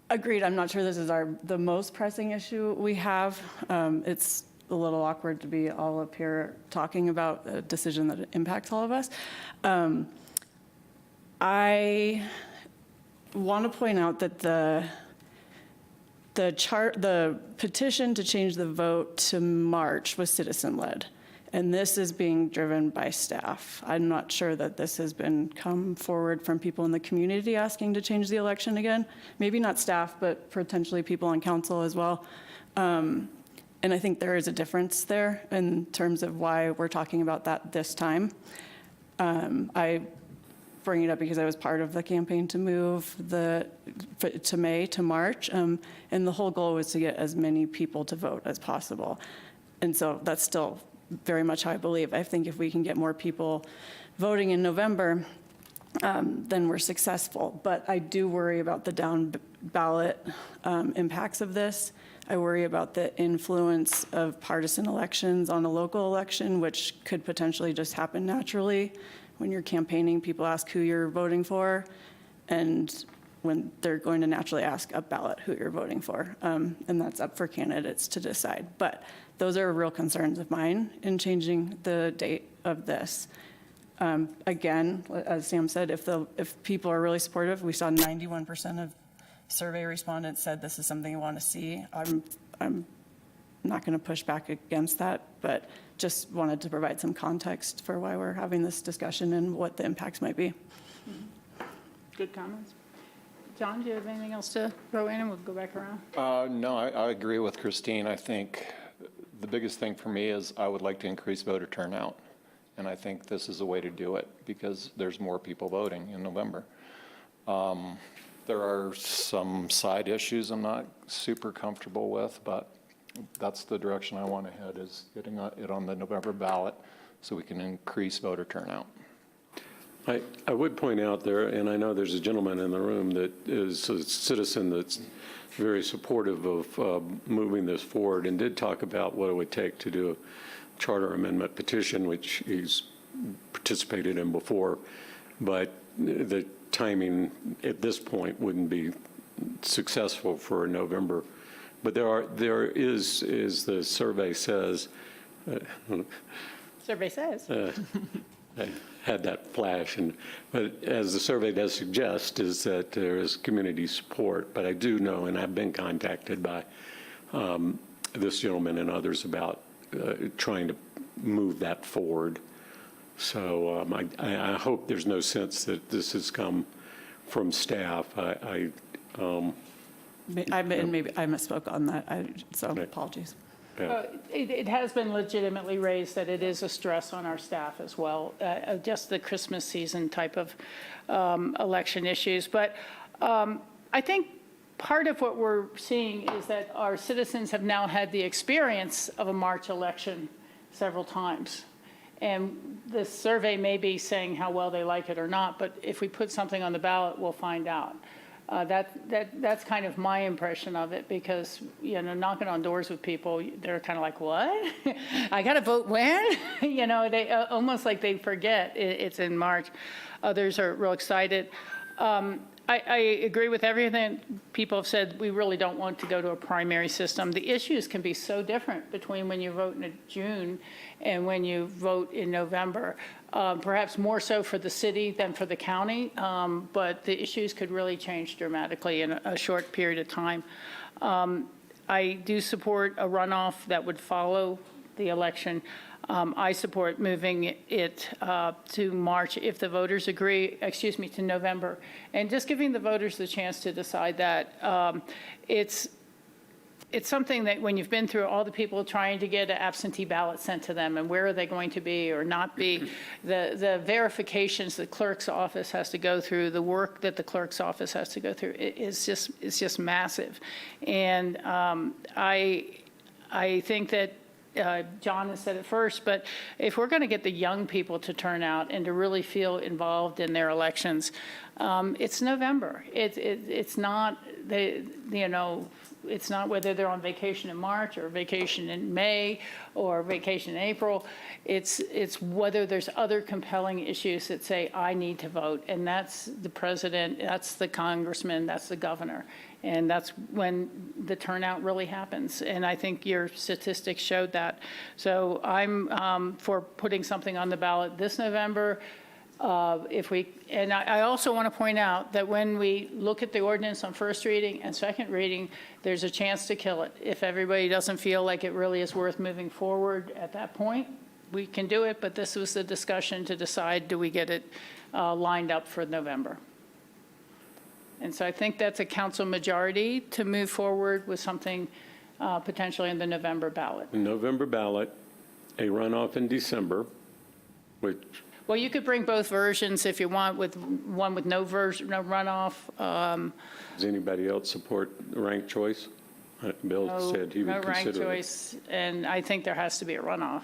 Agreed, I'm not sure this is the most pressing issue we have. It's a little awkward to be all up here talking about a decision that impacts all of us. I want to point out that the petition to change the vote to March was citizen-led, and this is being driven by staff. I'm not sure that this has come forward from people in the community asking to change the election again. Maybe not staff, but potentially people on council as well. And I think there is a difference there in terms of why we're talking about that this time. I bring it up because I was part of the campaign to move to May to March, and the whole goal was to get as many people to vote as possible. And so that's still very much how I believe. I think if we can get more people voting in November, then we're successful. But I do worry about the down ballot impacts of this. I worry about the influence of partisan elections on a local election, which could potentially just happen naturally. When you're campaigning, people ask who you're voting for, and when they're going to naturally ask a ballot who you're voting for. And that's up for candidates to decide. But those are real concerns of mine in changing the date of this. Again, as Sam said, if people are really supportive, we saw 91% of survey respondents said this is something you want to see. I'm not going to push back against that, but just wanted to provide some context for why we're having this discussion and what the impacts might be. Good comments. John, do you have anything else to throw in, and we'll go back around? No, I agree with Christine. I think the biggest thing for me is I would like to increase voter turnout. And I think this is a way to do it because there's more people voting in November. There are some side issues I'm not super comfortable with, but that's the direction I want to head, is getting it on the November ballot so we can increase voter turnout. I would point out there, and I know there's a gentleman in the room that is a citizen that's very supportive of moving this forward and did talk about what it would take to do a charter amendment petition, which he's participated in before, but the timing at this point wouldn't be successful for November. But there is, as the survey says, Survey says. I had that flash, but as the survey does suggest, is that there is community support. But I do know, and I've been contacted by this gentleman and others about trying to move that forward. So I hope there's no sense that this has come from staff. Maybe I misspoke on that, so apologies. It has been legitimately raised that it is a stress on our staff as well, just the Christmas season type of election issues. But I think part of what we're seeing is that our citizens have now had the experience of a March election several times. And this survey may be saying how well they like it or not, but if we put something on the ballot, we'll find out. That's kind of my impression of it, because, you know, knocking on doors with people, they're kind of like, what? I got to vote when? You know, they almost like they forget it's in March. Others are real excited. I agree with everything people have said. We really don't want to go to a primary system. The issues can be so different between when you vote in June and when you vote in November. Perhaps more so for the city than for the county, but the issues could really change dramatically in a short period of time. I do support a runoff that would follow the election. I support moving it to March if the voters agree, to November. And just giving the voters the chance to decide that. It's something that when you've been through all the people trying to get an absentee ballot sent to them and where are they going to be or not be, the verifications the clerk's office has to go through, the work that the clerk's office has to go through, it's just massive. And I think that John has said it first, but if we're going to get the young people to turn out and to really feel involved in their elections, it's November. It's not it's not whether they're on vacation in March or vacation in May or vacation in April. It's whether there's other compelling issues that say, I need to vote. And that's the president, that's the congressman, that's the governor. And that's when the turnout really happens. And I think your statistics showed that. So I'm for putting something on the ballot this November. And I also want to point out that when we look at the ordinance on first reading and second reading, there's a chance to kill it. If everybody doesn't feel like it really is worth moving forward at that point, we can do it, but this was the discussion to decide, do we get it lined up for November? And so I think that's a council majority to move forward with something potentially in the November ballot. November ballot, a runoff in December, which, Well, you could bring both versions if you want, with one with no runoff. does anybody else support ranked choice? Bill said he would No ranked consider it. choice, and I think there has to be a runoff.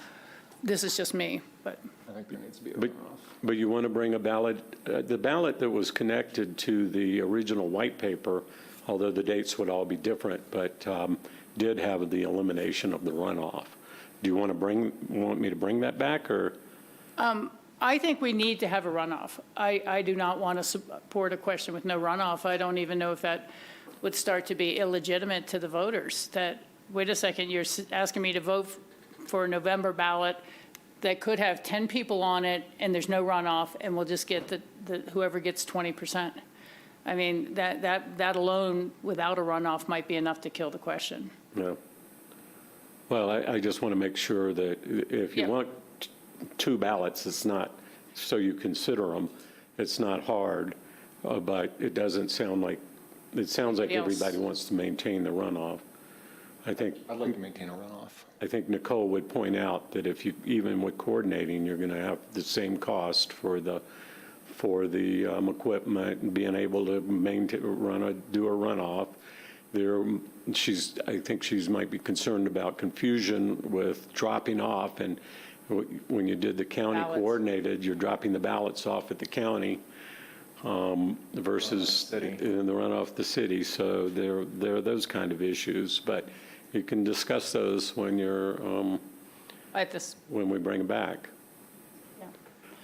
This is just me, but. I think there needs to be a But, runoff. but you want to bring a ballot, the ballot that was connected to the original white paper, although the dates would all be different, but did have the elimination of the runoff. Do you want me to bring that back, or? I think we need to have a runoff. I do not want to support a question with no runoff. I don't even know if that would start to be illegitimate to the voters, that, wait a second, you're asking me to vote for a November ballot that could have 10 people on it, and there's no runoff, and we'll just get whoever gets 20%. I mean, that alone, without a runoff, might be enough to kill the question. No. Well, I just want to make sure that if you Yeah. want two ballots, it's not, so you consider them, it's not hard, but it doesn't sound like, it sounds like Everybody else. everybody wants to maintain the runoff. I think I'd like to maintain a runoff. I think Nicole would point out that if you, even with coordinating, you're going to have the same cost for the equipment and being able to do a runoff. I think she's might be concerned about confusion with dropping off, and when you did the county Ballots. coordinated, you're dropping the ballots off at the county versus in the runoff the city. So there are those kind of issues, but you can discuss those when when we bring it back.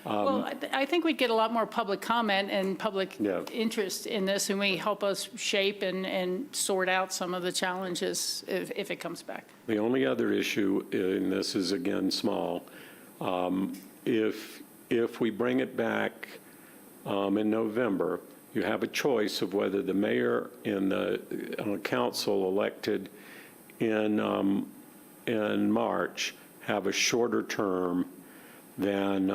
Well, I think we'd get a lot more public comment and public Yeah. interest in this, and we help us shape and sort out some of the challenges if it comes back. The only other issue in this is, again, small. If we bring it back in November, you have a choice of whether the mayor and the council elected in March have a shorter term than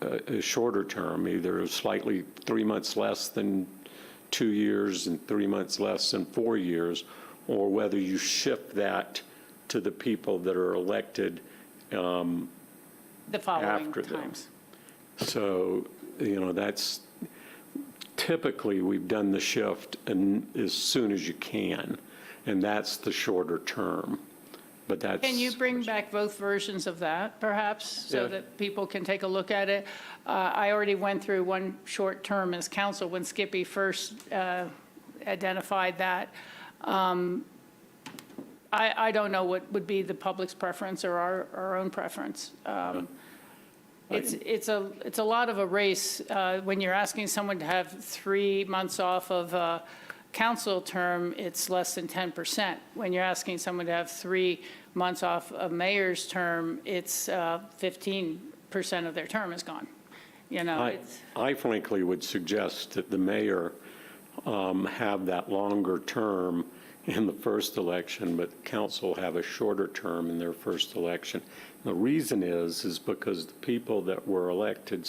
a shorter term, either slightly 3 months less than 2 years and 3 months less than 4 years, or whether you shift that to the people that are elected The following after them. times. So, that's, typically, we've done the shift as soon as you can, and that's the shorter term. But that's. Can you bring back both versions of that, perhaps, so Yeah. that people can take a look at it? I already went through one short term as council when Skippy first identified that. I don't know what would be the public's preference or our own preference. It's a lot of a race when you're asking someone to have 3 months off of a council term. It's less than 10%. When you're asking someone to have 3 months off a mayor's term, it's 15% of their term is gone. I frankly would suggest that the mayor have that longer term in the first election, but council have a shorter term in their first election. The reason is because the people that were elected,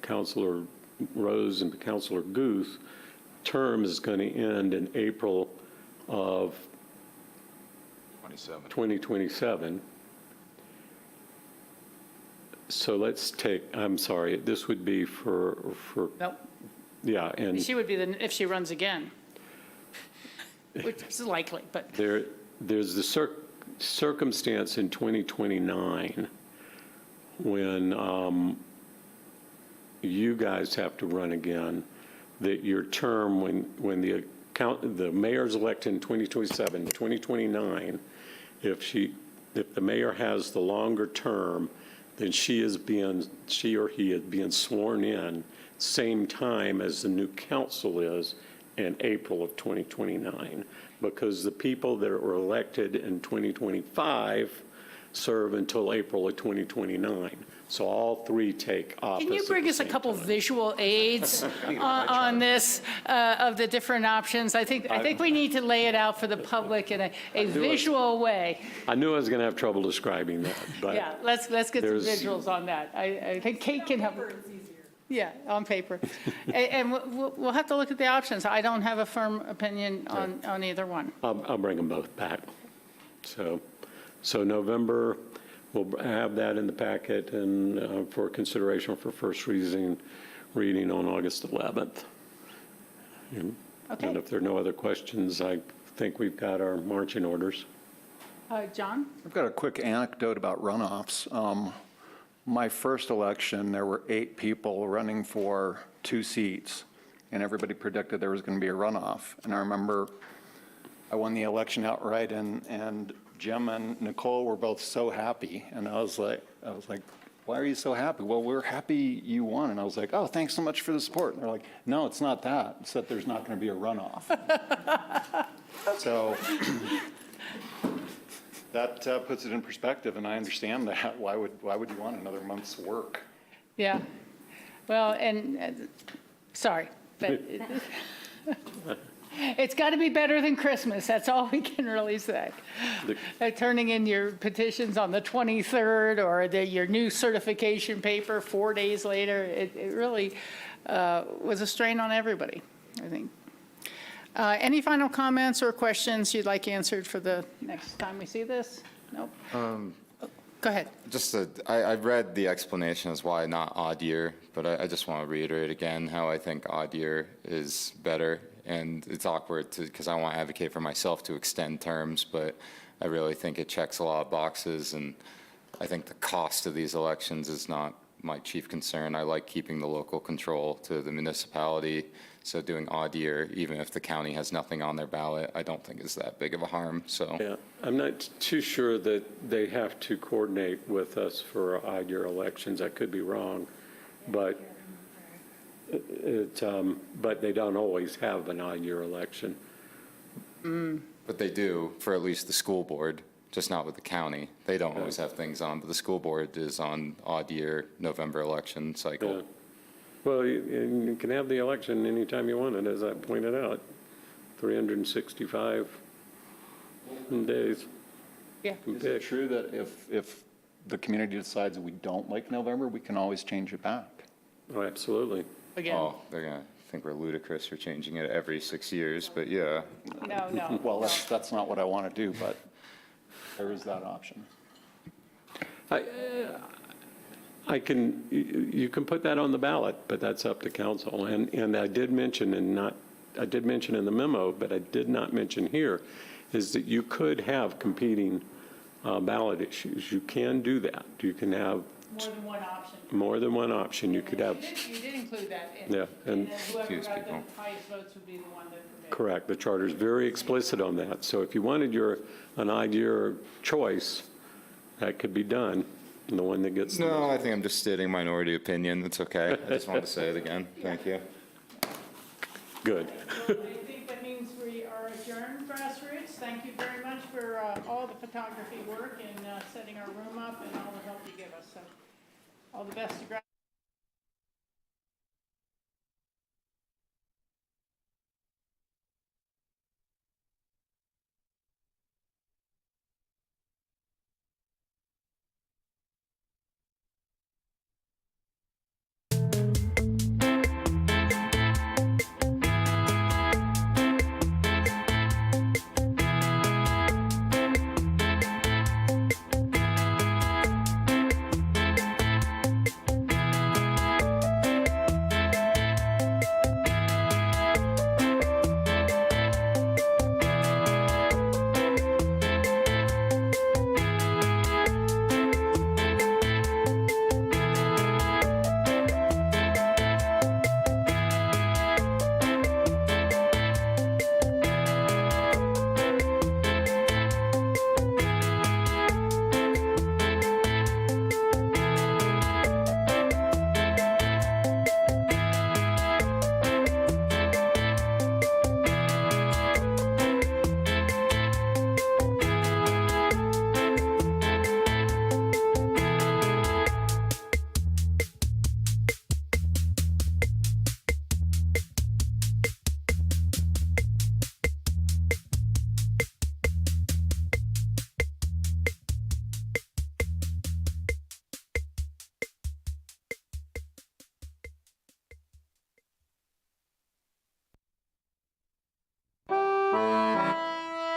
Councilor Rose and Councilor Guth, term is going to end in April of 2027. So let's take, I'm sorry, this would be for Nope. yeah, and She would be if she runs again, which is likely, but. there's the circumstance in 2029 when you guys have to run again, that your term, when the mayor's elected in 2027, 2029, if the mayor has the longer term, then she or he is being sworn in same time as the new council is in April of 2029, because the people that were elected in 2025 serve until April of 2029. So all three take office. Can you bring us a couple visual aids on this, of the different options? I think we need to lay it out for the public in a visual way. I knew I was going to have trouble describing that, but. Yeah, let's get some there's- visuals on that. I think Kate can help. Yeah, on paper. And we'll have to look at the options. I don't have a firm opinion on either one. I'll bring them both back. So November, we'll have that in the packet and for consideration for first reading on August 11th. And Okay. if there are no other questions, I think we've got our marching orders. John? I've got a quick anecdote about runoffs. My first election, there were 8 people running for 2 seats, and everybody predicted there was going to be a runoff. And I remember I won the election outright, and Jim and Nicole were both so happy. And I was like, why are you so happy? Well, we're happy you won. And I was like, oh, thanks so much for the support. And they're like, no, it's not that. It's that there's not going to be a runoff. So that puts it in perspective, and I understand that. Why would you want another month's work? Yeah. Well, and, sorry, but it's got to be better than Christmas. That's all we can really say. Turning in your petitions on the 23rd or your new certification paper 4 days later, it really was a strain on everybody, I think. Any final comments or questions you'd like answered for the next time we see this? Nope. Go ahead. I've read the explanation as why not odd year, but I just want to reiterate again how I think odd year is better. And it's awkward because I want to advocate for myself to extend terms, but I really think it checks a lot of boxes. And I think the cost of these elections is not my chief concern. I like keeping the local control to the municipality. So doing odd year, even if the county has nothing on their ballot, I don't think is that big of a harm. So Yeah, I'm not too sure that they have to coordinate with us for odd year elections. I could be wrong, but but they don't always have an odd year election. But they do for at least the school board, just not with the county. They don't always have things on, but the school board is on odd year November election cycle. Yeah. Well, you can have the election anytime you want it, as I pointed out, 365 days. Yeah. Is it true that if the community decides that we don't like November, we can always change it back? Oh, absolutely. Again, Oh, they're going to think we're ludicrous for changing it every 6 years, but yeah. no. Well, that's not what I want to do, but there is that option. You can put that on the ballot, but that's up to council. And I did mention in the memo, but I did not mention here, is that you could have competing ballot issues. You can do that. You can have More than one option. more than one option. You could have, You did include that in. Yeah, and- then whoever Excuse got the people. highest votes would be the one that prevailed. correct, the charter's very explicit on that. So if you wanted an ideal choice, that could be done, and the one that gets the No, I think I'm just stating minority opinion. It's okay. I just wanted to say it again. Thank you. good. I think that means we are adjourned, grassroots. Thank you very much for all the photography work and setting our room up and all the help you give us. So all the best to grassroots.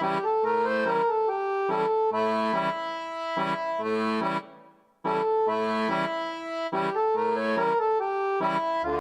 Aye.